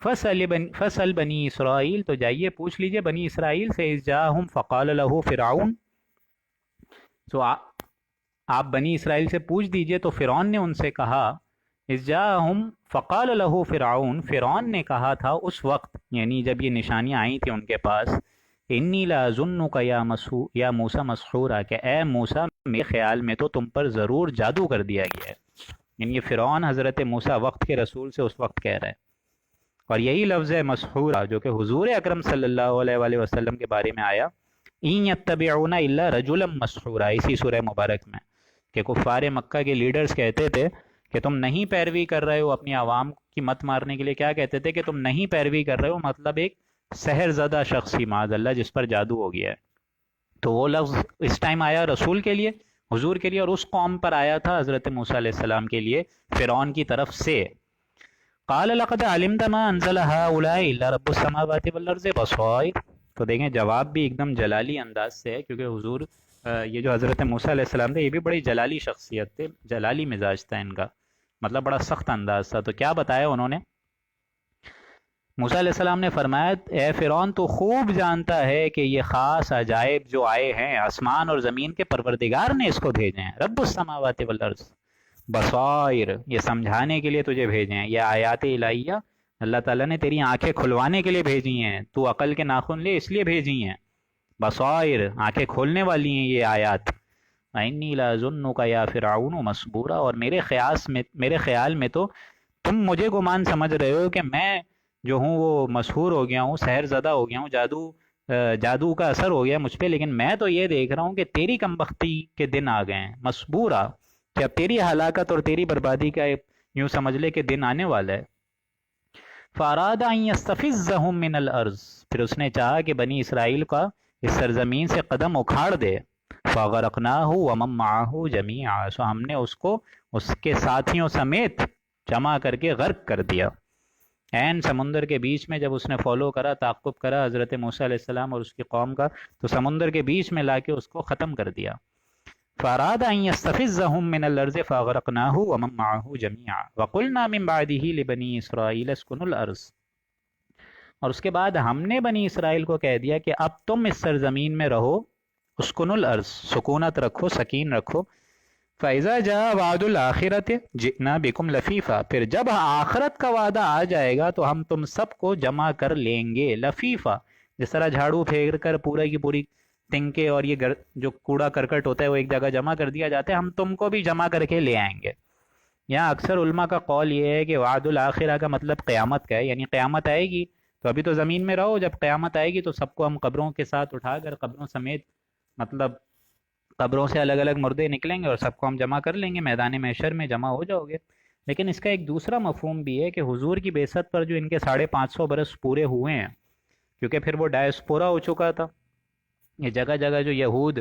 فصل بنی اسرائیل، تو جائیے پوچھ لیجئے بنی اسرائیل سے، اذ جاءہم فقال لہ فرعون، تو آپ بنی اسرائیل سے پوچھ دیجئے تو فرعون نے ان سے کہا، اذ جاءہم فقال لہ فرعون، فرعون نے کہا تھا اس وقت، یعنی جب یہ نشانیاں آئی تھیں ان کے پاس، انی لاظنک یا موسیٰ مسحورا، کہ اے موسیٰ میرے خیال میں تو تم پر ضرور جادو کر دیا گیا ہے، یعنی یہ فرعون حضرت موسیٰ وقت کے رسول سے اس وقت کہہ رہا ہے، اور یہی لفظ ہے مسحورا جو کہ حضور اکرم صلی اللہ علیہ وآلہ وسلم کے بارے میں آیا، این یتبعون الا رجلا مسحورا، اسی سورہ مبارک میں، کہ کفار مکہ کے لیڈرز کہتے تھے کہ تم نہیں پیروی کر رہے ہو، اپنی عوام کی مت مارنے کے لیے کیا کہتے تھے کہ تم نہیں پیروی کر رہے ہو، مطلب ایک سحر زدہ شخص ہی معاذ اللہ جس پر جادو ہو گیا ہے، تو وہ لفظ اس ٹائم آیا رسول کے لیے، حضور کے لیے، اور اس قوم پر آیا تھا حضرت موسیٰ علیہ السلام کے لیے فرعون کی طرف سے۔ قال لقد علمت ما انزل هؤلاء الا رب السماوات والارض بصائر، تو دیکھیں جواب بھی ایک دم جلالی انداز سے ہے، کیونکہ حضور یہ جو حضرت موسیٰ علیہ السلام تھے یہ بھی بڑی جلالی شخصیت تھے، جلالی مزاج تھا ان کا، مطلب بڑا سخت انداز تھا، تو کیا بتایا انہوں نے؟ موسیٰ علیہ السلام نے فرمایا، اے فرعون تو خوب جانتا ہے کہ یہ خاص عجائب جو آئے ہیں آسمان اور زمین کے پروردگار نے اس کو بھیجے ہیں، رب السماوات والارض بصائر، یہ سمجھانے کے لیے تجھے بھیجے ہیں، یہ آیات الہیہ اللہ تعالیٰ نے تیری آنکھیں کھلوانے کے لیے بھیجی ہیں، تو عقل کے ناخن لے اس لیے بھیجی ہیں، بصائر آنکھیں کھولنے والی ہیں یہ آیات۔ انی لاظنک یا فرعون مسبورا، اور میرے خیال میں تو تم مجھے گمان سمجھ رہے ہو کہ میں جو ہوں وہ مسحور ہو گیا ہوں، سحر زدہ ہو گیا ہوں، جادو کا اثر ہو گیا مجھ پہ، لیکن میں تو یہ دیکھ رہا ہوں کہ تیری کم بختی کے دن آ گئے ہیں، مسبورا، کہ اب تیری ہلاکت اور تیری بربادی کا یوں سمجھ لے کہ دن آنے والا ہے۔ فاراد ان یستفزہم من الارض، پھر اس نے چاہا کہ بنی اسرائیل کا اس سرزمین سے قدم اکھاڑ دے، فغرقناہ ومن معہ جمیعا، سو ہم نے اس کو اس کے ساتھیوں سمیت جمع کر کے غرق کر دیا، عین سمندر کے بیچ میں جب اس نے فالو کرا، تعقب کرا حضرت موسیٰ علیہ السلام اور اس کی قوم کا، تو سمندر کے بیچ میں لا کے اس کو ختم کر دیا۔ فاراد ان یستفزہم من الارض فاغرقناہ ومن معہ جمیعا وقلنا من بعدہ لبنی اسرائیل اسکنوا الارض، اور اس کے بعد ہم نے بنی اسرائیل کو کہہ دیا کہ اب تم اس سرزمین میں رہو، اسکنوا الارض، سکونت رکھو، سکین رکھو، فَإِذَا جَاءَ وَعْدُ الْآخِرَةِ جِئْنَا بِكُمْ لَفِيفًا، پھر جب آخرت کا وعدہ آ جائے گا تو ہم تم سب کو جمع کر لیں گے، لفیفہ، جس طرح جھاڑو پھیر کر پورا کی پوری تنکے اور یہ جو کوڑا کرکٹ ہوتا ہے وہ ایک جگہ جمع کر دیا جاتا ہے، ہم تم کو بھی جمع کر کے لے آئیں گے۔ یہاں اکثر علماء کا قول یہ ہے کہ وعد الآخرہ کا مطلب قیامت کا ہے، یعنی قیامت آئے گی تو ابھی تو زمین میں رہو، جب قیامت آئے گی تو سب کو ہم قبروں کے ساتھ اٹھا کر، قبروں سمیت، مطلب قبروں سے الگ الگ مردے نکلیں گے اور سب کو ہم جمع کر لیں گے، میدان محشر میں جمع ہو جاؤ گے۔ لیکن اس کا ایک دوسرا مفہوم بھی ہے کہ حضور کی بعثت پر جو ان کے 550 برس پورے ہوئے ہیں، کیونکہ پھر وہ ڈائسپورا ہو چکا تھا، یہ جگہ جگہ جو یہود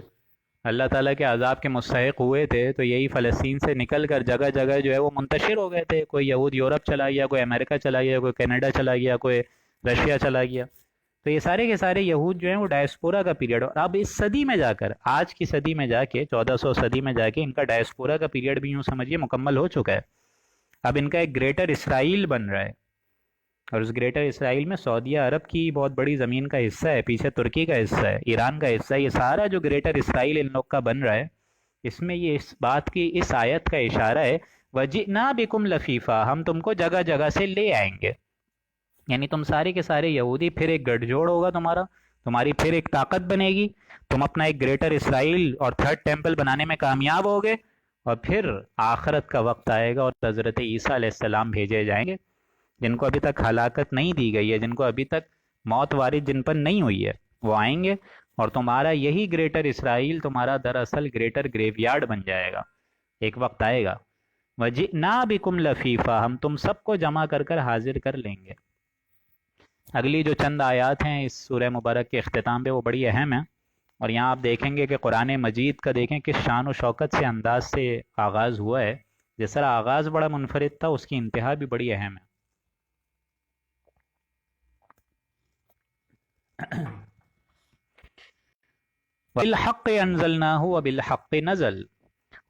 اللہ تعالیٰ کے عذاب کے مستحق ہوئے تھے تو یہی فلسطین سے نکل کر جگہ جگہ جو ہے وہ منتشر ہو گئے تھے. کوئی یہود یورپ چلا گیا، کوئی امریکہ چلا گیا، کوئی کینیڈا چلا گیا، کوئی رشیا چلا گیا. تو یہ سارے کے سارے یہود جو ہیں وہ ڈائسپورا کا پیریڈ، اور اب اس صدی میں جا کر، آج کی صدی میں جا کے، 1400 صدی میں جا کے ان کا ڈائسپورا کا پیریڈ بھی یوں سمجھیے مکمل ہو چکا ہے. اب ان کا ایک گریٹر اسرائیل بن رہا ہے، اور اس گریٹر اسرائیل میں سعودیہ عرب کی بہت بڑی زمین کا حصہ ہے، پیچھے ترکی کا حصہ ہے، ایران کا حصہ ہے. یہ سارا جو گریٹر اسرائیل ان لوگ کا بن رہا ہے، اس میں یہ اس بات کی، اس آیت کا اشارہ ہے وَجِئْنَا بِكُمْ لَفِيفًا، ہم تم کو جگہ جگہ سے لے آئیں گے. یعنی تم سارے کے سارے یہودی پھر ایک گٹھ جوڑ ہوگا تمہاری پھر ایک طاقت بنے گی، تم اپنا ایک گریٹر اسرائیل اور تھرڈ ٹیمپل بنانے میں کامیاب ہوگے، اور پھر آخرت کا وقت آئے گا اور حضرت عیسیٰ علیہ السلام بھیجے جائیں گے، جن کو ابھی تک ہلاکت نہیں دی گئی ہے، جن کو ابھی تک موت وارد جن پر نہیں ہوئی ہے، وہ آئیں گے، اور تمہارا یہی گریٹر اسرائیل تمہارا دراصل گریٹر گریو یارڈ بن جائے گا. ایک وقت آئے گا وَجِئْنَا بِكُمْ لَفِيفًا، ہم تم سب کو جمع کر کر حاضر کر لیں گے. اگلی جو چند آیات ہیں اس سورہ مبارک کے اختتام پہ وہ بڑی اہم ہیں، اور یہاں آپ دیکھیں گے کہ قرآن مجید کا دیکھیں کس شان و شوکت سے انداز سے آغاز ہوا ہے. جس طرح آغاز بڑا منفرد تھا، اس کی انتہا بھی بڑی اہم ہے. بالحق انزلناہ وبالحق نزل،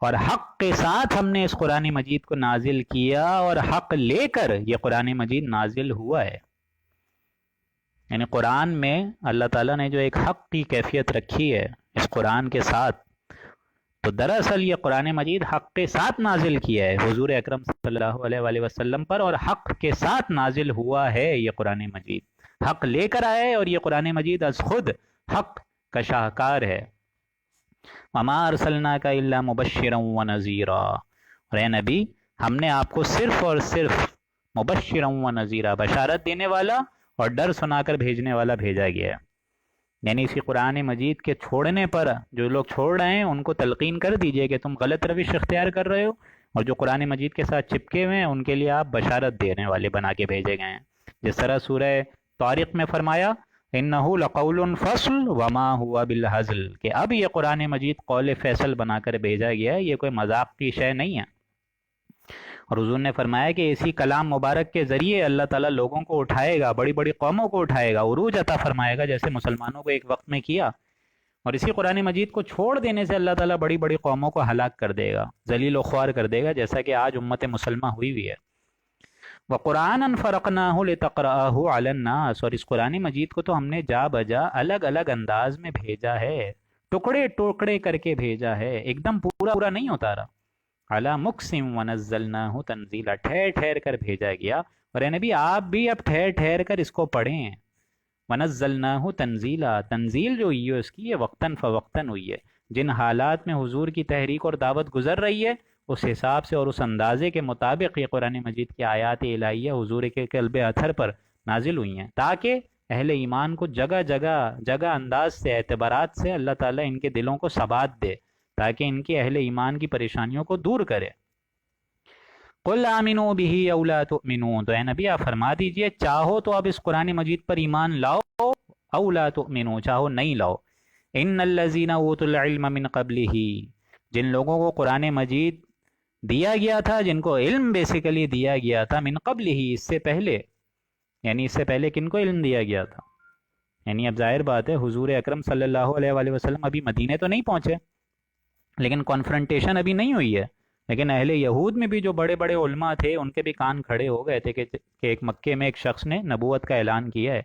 اور حق کے ساتھ ہم نے اس قرآن مجید کو نازل کیا، اور حق لے کر یہ قرآن مجید نازل ہوا ہے. یعنی قرآن میں اللہ تعالیٰ نے جو ایک حق کی کیفیت رکھی ہے اس قرآن کے ساتھ، تو دراصل یہ قرآن مجید حق کے ساتھ نازل کیا ہے حضور اکرم صلی اللہ علیہ وآلہ وسلم پر، اور حق کے ساتھ نازل ہوا ہے یہ قرآن مجید. حق لے کر آئے، اور یہ قرآن مجید از خود حق کا شاہکار ہے. وَمَا أَرْسَلْنَاكَ إِلَّا مُبَشِّرًا وَنَذِيرًا، اور اے نبی ہم نے آپ کو صرف اور صرف مبشرا ونذیرا، بشارت دینے والا اور ڈر سنا کر بھیجنے والا بھیجا گیا ہے. یعنی اسی قرآن مجید کے چھوڑنے پر جو لوگ چھوڑ رہے ہیں ان کو تلقین کر دیجئے کہ تم غلط روش اختیار کر رہے ہو، اور جو قرآن مجید کے ساتھ چپکے ہوئے ہیں ان کے لیے آپ بشارت دینے والے بنا کے بھیجے گئے ہیں. جس طرح سورہ طارق میں فرمایا انَّهُ لَقَوْلٌ فَصْلٌ وَمَا هُوَ بِالْهَزْلِ، کہ اب یہ قرآن مجید قول فیصل بنا کر بھیجا گیا ہے، یہ کوئی مذاق کی شے نہیں ہے. اور حضور نے فرمایا کہ اسی کلام مبارک کے ذریعے اللہ تعالیٰ لوگوں کو اٹھائے گا، بڑی بڑی قوموں کو اٹھائے گا، عروج عطا فرمائے گا، جیسے مسلمانوں کو ایک وقت میں کیا. اور اسی قرآن مجید کو چھوڑ دینے سے اللہ تعالیٰ بڑی بڑی قوموں کو ہلاک کر دے گا، ذلیل و خوار کر دے گا، جیسا کہ آج امت مسلمہ ہوئی ہے. وَقُرْآنًا فَرَقْنَاهُ لِتَقْرَأَهُ عَلَى النَّاسِ، اور اس قرآن مجید کو تو ہم نے جا بجا الگ الگ انداز میں بھیجا ہے، ٹکڑے ٹکڑے کر کے بھیجا ہے، ایک دم پورا پورا نہیں اتارا. عَلَى مُقْسِمْ وَنَزَّلْنَاهُ تَنزِيلًا، ٹھہر ٹھہر کر بھیجا گیا. اور اے نبی آپ بھی اب ٹھہر ٹھہر کر اس کو پڑھیں. وَنَزَّلْنَاهُ تَنزِيلًا، تنزیل جو ہوئی ہے اس کی یہ وقتاً فوقتاً ہوئی ہے. جن حالات میں حضور کی تحریک اور دعوت گزر رہی ہے اس حساب سے اور اس اندازے کے مطابق یہ قرآن مجید کی آیات الہیہ حضور کے قلب اطہر پر نازل ہوئی ہیں، تاکہ اہل ایمان کو جگہ جگہ جگہ انداز سے اعتبارات سے اللہ تعالیٰ ان کے دلوں کو ثبات دے، تاکہ ان کی اہل ایمان کی پریشانیوں کو دور کرے. قُلْ آمِنُوا بِهِ أَوْ لَا تُؤْمِنُوا، تو اے نبی آپ فرما دیجئے چاہو تو اب اس قرآن مجید پر ایمان لاؤ، أَوْ لَا تُؤْمِنُوا چاہو نہیں لاؤ. إِنَّ الَّذِينَ أُوتُوا الْعِلْمَ مِنْ قَبْلِهِ، جن لوگوں کو قرآن مجید دیا گیا تھا، جن کو علم بیسیکلی دیا گیا تھا، من قبل ہی اس سے پہلے، یعنی اس سے پہلے کن کو علم دیا گیا تھا؟ یعنی اب ظاہر بات ہے حضور اکرم صلی اللہ علیہ وآلہ وسلم ابھی مدینے تو نہیں پہنچے، لیکن کانفرنٹیشن ابھی نہیں ہوئی ہے. لیکن اہل یہود میں بھی جو بڑے بڑے علماء تھے ان کے بھی کان کھڑے ہو گئے تھے کہ ایک مکے میں ایک شخص نے نبوت کا اعلان کیا ہے.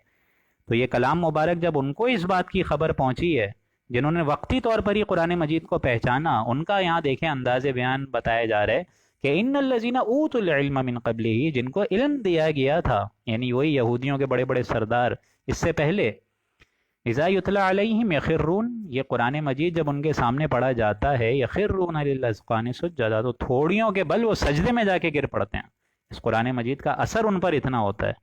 تو یہ کلام مبارک جب ان کو اس بات کی خبر پہنچی ہے، جنہوں نے وقتی طور پر ہی قرآن مجید کو پہچانا، ان کا یہاں دیکھیں انداز بیان بتایا جا رہا ہے کہ ان الذین اوتوا العلم من قبلہ، جن کو علم دیا گیا تھا، یعنی وہی یہودیوں کے بڑے بڑے سردار اس سے پہلے، اذا یتلی علیہم یخرون، یہ قرآن مجید جب ان کے سامنے پڑھا جاتا ہے، یخرون للاذقان سجدا، تو تھوڑیوں کے بل وہ سجدے میں جا کے گر پڑتے ہیں. اس قرآن مجید کا اثر ان پر اتنا ہوتا ہے.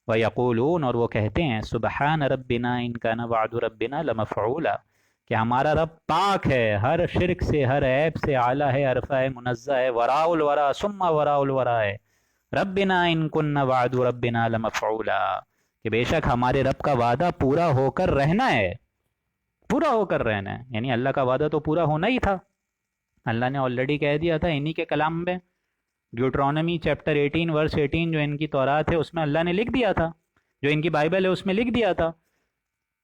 وَيَقُولُونَ، اور وہ کہتے ہیں سبحان ربنا ان کان وعد ربنا لمفعولا، کہ ہمارا رب پاک ہے ہر شرک سے، ہر عیب سے، اعلیٰ ہے، عرفہ ہے، منزہ ہے، وراء الورا ثم وراء الورا ہے. ربنا ان کن وعد ربنا لمفعولا، کہ بے شک ہمارے رب کا وعدہ پورا ہو کر رہنا ہے. پورا ہو کر رہنا ہے، یعنی اللہ کا وعدہ تو پورا ہونا ہی تھا، اللہ نے آلریڈی کہہ دیا تھا انہی کے کلام میں، ڈیوٹرانومی چیپٹر 18 ورس 18 جو ان کی تورات ہے اس میں اللہ نے لکھ دیا تھا، جو ان کی بائبل ہے اس میں لکھ دیا تھا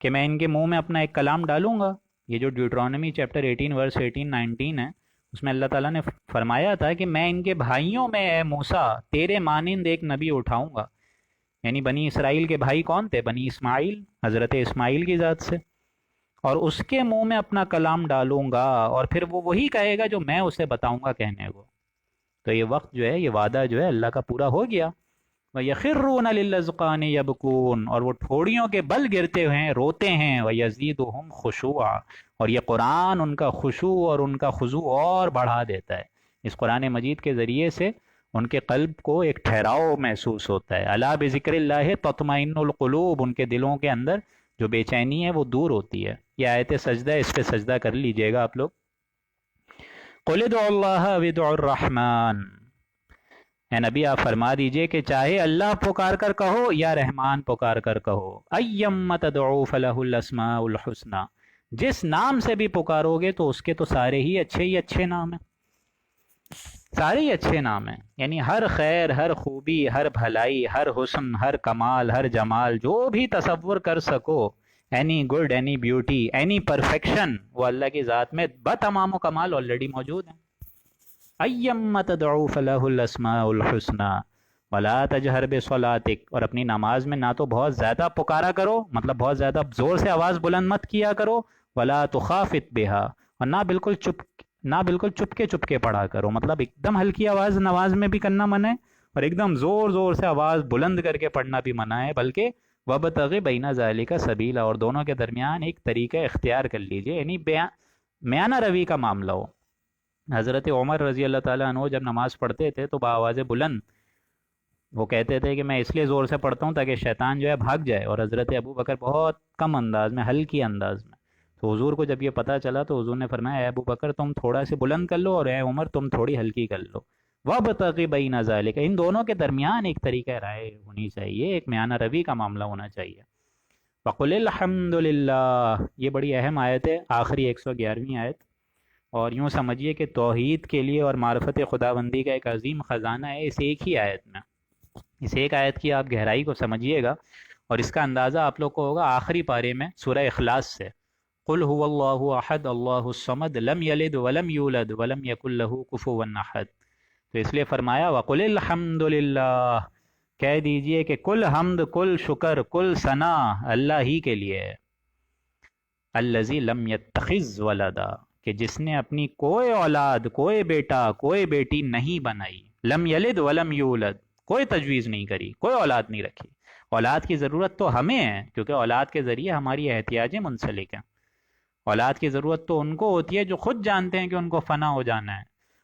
کہ میں ان کے منہ میں اپنا ایک کلام ڈالوں گا۔ یہ جو ڈیوٹرانومی چیپٹر 18 ورس 18 19 ہے اس میں اللہ تعالیٰ نے فرمایا تھا کہ میں ان کے بھائیوں میں اے موسیٰ تیرے مانند ایک نبی اٹھاؤں گا، یعنی بنی اسرائیل کے بھائی کون تھے؟ بنی اسماعیل، حضرت اسماعیل کی ذات سے، اور اس کے منہ میں اپنا کلام ڈالوں گا اور پھر وہ وہی کہے گا جو میں اسے بتاؤں گا کہنے کو۔ تو یہ وقت جو ہے، یہ وعدہ جو ہے اللہ کا پورا ہو گیا۔ وَيَخِرُّونَ لِلْأَذْقَانِ يَبْكُونَ، اور وہ ٹھوڑیوں کے بل گرتے ہیں، روتے ہیں، وَيَزِيدُهُمْ خُشُوعًا، اور یہ قرآن ان کا خشوع اور ان کا خضوع اور بڑھا دیتا ہے۔ اس قرآن مجید کے ذریعے سے ان کے قلب کو ایک ٹھہراؤ محسوس ہوتا ہے۔ الا بذکر اللہ تطمئن القلوب، ان کے دلوں کے اندر جو بے چینی ہے وہ دور ہوتی ہے۔ یہ آیت سجدہ ہے، اس پہ سجدہ کر لیجئے گا آپ لوگ۔ قل ادعوا اللہ او ادعوا الرحمن، اے نبی آپ فرما دیجئے کہ چاہے اللہ پکار کر کہو یا رحمان پکار کر کہو، ایم تدعو فلہ الاسماء الحسنی، جس نام سے بھی پکارو گے تو اس کے تو سارے ہی اچھے نام ہیں، سارے ہی اچھے نام ہیں، یعنی ہر خیر، ہر خوبی، ہر بھلائی، ہر حسن، ہر کمال، ہر جمال جو بھی تصور کر سکو، any good, any beauty, any perfection, وہ اللہ کی ذات میں بتمام و کمال آلریڈی موجود ہیں۔ ایم تدعو فلہ الاسماء الحسنی ولا تجہر بصلاتک، اور اپنی نماز میں نہ تو بہت زیادہ پکارا کرو، مطلب بہت زیادہ زور سے آواز بلند مت کیا کرو، ولا تخافت بہا، اور نہ بالکل چپکے پڑھا کرو، مطلب ایک دم ہلکی آواز نماز میں بھی کرنا منع ہے اور ایک دم زور سے آواز بلند کر کے پڑھنا بھی منع ہے، بلکہ وَابْتَغِ بَيْنَ ذَلِكَ سَبِيلًا، اور دونوں کے درمیان ایک طریقہ اختیار کر لیجئے، یعنی میانہ روی کا معاملہ ہو۔ حضرت عمر رضی اللہ تعالیٰ عنہ جب نماز پڑھتے تھے تو بآواز بلند وہ کہتے تھے کہ میں اس لیے زور سے پڑھتا ہوں تاکہ شیطان جو ہے بھاگ جائے، اور حضرت ابو بکر بہت کم انداز میں، ہلکی انداز میں۔ تو حضور کو جب یہ پتہ چلا تو حضور نے فرمایا اے ابو بکر تم تھوڑا سے بلند کر لو، اور اے عمر تم تھوڑی ہلکی کر لو، وَابْتَغِ بَيْنَ ذَلِكَ، ان دونوں کے درمیان ایک طریقہ رائے ہونی چاہیے، ایک میانہ روی کا معاملہ ہونا چاہیے۔ وَقُلِ الْحَمْدُ لِلَّهِ، یہ بڑی اہم آیت ہے، آخری 111ویں آیت، اور یوں سمجھیے کہ توحید کے لیے اور معرفت خداوندی کا ایک عظیم خزانہ ہے اس ایک ہی آیت میں۔ اس ایک آیت کی آپ گہرائی کو سمجھیے گا، اور اس کا اندازہ آپ لوگ کو ہوگا آخری پارے میں سورہ اخلاص سے، قل هو اللہ احد اللہ الصمد لم یلد ولم یولد ولم یکن له کفوا احد۔ تو اس لیے فرمایا وقل الحمد للہ، کہہ دیجئے کہ کل حمد، کل شکر، کل ثنا اللہ ہی کے لیے ہے، الذی لم یتخذ ولدا، کہ جس نے اپنی کوئی اولاد، کوئی بیٹا، کوئی بیٹی نہیں بنائی، لم یلد ولم یولد، کوئی تجویز نہیں کری، کوئی اولاد نہیں رکھی۔ اولاد کی ضرورت تو ہمیں ہے، کیونکہ اولاد کے ذریعے ہماری احتیاجیں منسلک ہیں۔ اولاد کی ضرورت تو ان کو ہوتی ہے جو خود جانتے ہیں کہ ان کو فنا ہو جانا ہے۔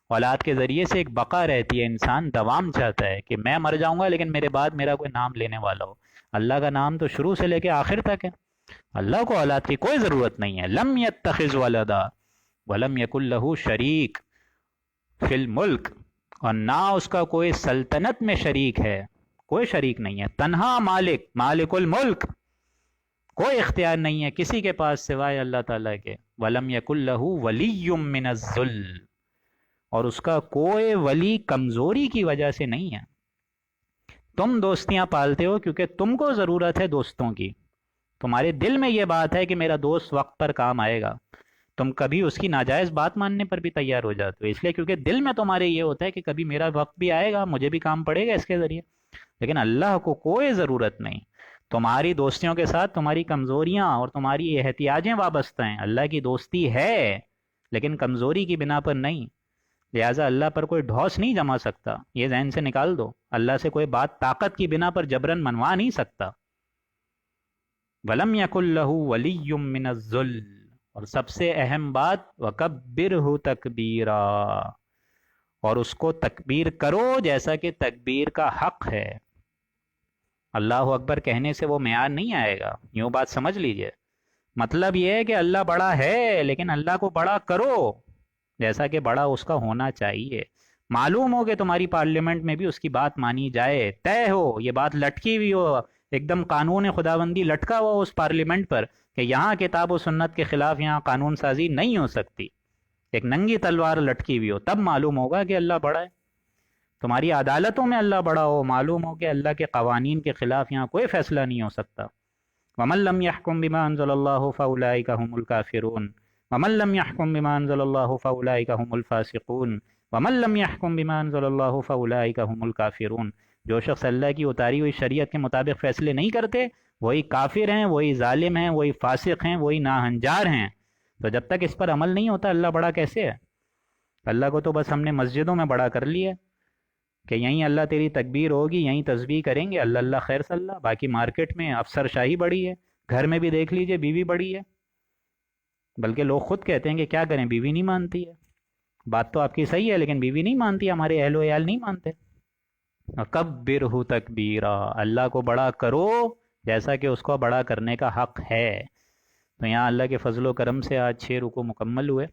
اولاد کے ذریعے سے ایک بقا رہتی ہے، انسان دوام چاہتا ہے کہ میں مر جاؤں گا لیکن میرے بعد میرا کوئی نام لینے والا ہو۔ اللہ کا نام تو شروع سے لے کے آخر تک ہے، اللہ کو اولاد کی کوئی ضرورت نہیں ہے۔ لم یتخذ ولدا ولم یکن لہ شریک فی الملک، اور نہ اس کا کوئی سلطنت میں شریک ہے، کوئی شریک نہیں ہے، تنہا مالک، مالک الملک، کوئی اختیار نہیں ہے کسی کے پاس سوائے اللہ تعالیٰ کے۔ وَلَمْ يَكُنْ لَهُ وَلِيٌّ مِّنَ الذُّلِّ، اور اس کا کوئی ولی کمزوری کی وجہ سے نہیں ہے۔ تم دوستیاں پالتے ہو کیونکہ تم کو ضرورت ہے دوستوں کی، تمہارے دل میں یہ بات ہے کہ میرا دوست وقت پر کام آئے گا، تم کبھی اس کی ناجائز بات ماننے پر بھی تیار ہو جاتے ہو، اس لیے کیونکہ دل میں تمہارے یہ ہوتا ہے کہ کبھی میرا وقت بھی آئے گا، مجھے بھی کام پڑے گا اس کے ذریعے۔ لیکن اللہ کو کوئی ضرورت نہیں، تمہاری دوستیوں کے ساتھ تمہاری کمزوریاں اور تمہاری احتیاجیں وابستہ ہیں۔ اللہ کی دوستی ہے لیکن کمزوری کی بنا پر نہیں، لہٰذا اللہ پر کوئی ڈھوس نہیں جما سکتا، یہ ذہن سے نکال دو۔ اللہ سے کوئی بات طاقت کی بنا پر جبرن منوا نہیں سکتا۔ وَلَمْ يَكُنْ لَهُ وَلِيٌّ مِّنَ الذُّلِّ، اور سب سے اہم بات وَكَبِّرْهُ تَكْبِيرًا، اور اس کو تکبیر کرو جیسا کہ تکبیر کا حق ہے۔ اللہ اکبر کہنے سے وہ معیار نہیں آئے گا، یوں بات سمجھ لیجئے۔ مطلب یہ ہے کہ اللہ بڑا ہے لیکن اللہ کو بڑا کرو جیسا کہ بڑا اس کا ہونا چاہیے۔ معلوم ہو کہ تمہاری پارلیمنٹ میں بھی اس کی بات مانی جائے، طے ہو، یہ بات لٹکی ہوئی ہو ایک دم قانون خداوندی لٹکا ہوا اس پارلیمنٹ پر کہ یہاں کتاب و سنت کے خلاف یہاں قانون سازی نہیں ہو سکتی، ایک ننگی تلوار لٹکی ہوئی ہو، تب معلوم ہوگا کہ اللہ بڑا ہے۔ تمہاری عدالتوں میں اللہ بڑا ہو، معلوم ہو کہ اللہ کے قوانین کے خلاف یہاں کوئی فیصلہ نہیں ہو سکتا۔ وَمَن لَّمْ يَحْكُم بِمَا أَنزَلَ اللَّهُ فَأُولَٰئِكَ هُمُ الْكَافِرُونَ وَمَن لَّمْ يَحْكُم بِمَا أَنزَلَ اللَّهُ فَأُولَٰئِكَ هُمُ الْفَاسِقُونَ وَمَن لَّمْ يَحْكُم بِمَا أَنزَلَ اللَّهُ فَأُولَٰئِكَ هُمُ الْكَافِرُونَ جو شخص اللہ کی اتاری ہوئی شریعت کے مطابق فیصلے نہیں کرتے وہی کافر ہیں، وہی ظالم ہیں، وہی فاسق ہیں، وہی ناہنجار ہیں۔ تو جب تک اس پر عمل نہیں ہوتا اللہ بڑا کیسے ہے؟ اللہ کو تو بس ہم نے مسجدوں میں بڑا کر لیا کہ یہیں اللہ تیری تکبیر ہوگی، یہیں تسبیح کریں گے، اللہ اللہ خیر صلی اللہ، باقی مارکیٹ میں افسر شاہی بڑی ہے، گھر میں بھی دیکھ لیجئے بیوی بڑی ہے، بلکہ لوگ خود کہتے ہیں کہ کیا کریں بیوی نہیں مانتی ہے۔ بات تو آپ کی صحیح ہے لیکن بیوی نہیں مانتی، ہمارے اہل و عیال نہیں مانتے۔ کبرہ تکبیرا، اللہ کو بڑا کرو جیسا کہ اس کو بڑا کرنے کا حق ہے۔ تو یہاں اللہ کے فضل و کرم سے آج 6 رکوع مکمل ہوئے،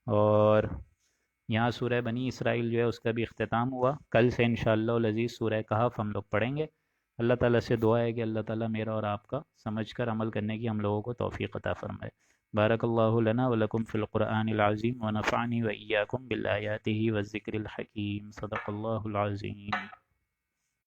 اور یہاں سورہ بنی اسرائیل جو ہے اس کا بھی اختتام ہوا۔ کل سے انشاءاللہ العزیز سورہ کہف ہم لوگ پڑھیں گے۔ اللہ تعالیٰ سے دعا ہے کہ اللہ تعالیٰ میرا اور آپ کا سمجھ کر عمل کرنے کی ہم لوگوں کو توفیق عطا فرمائے۔ بارک اللہ لنا ولکم فی القرآن العظیم ونفعنی وإیاکم بالآیاتہ والذکر الحکیم۔ صدق اللہ العظیم۔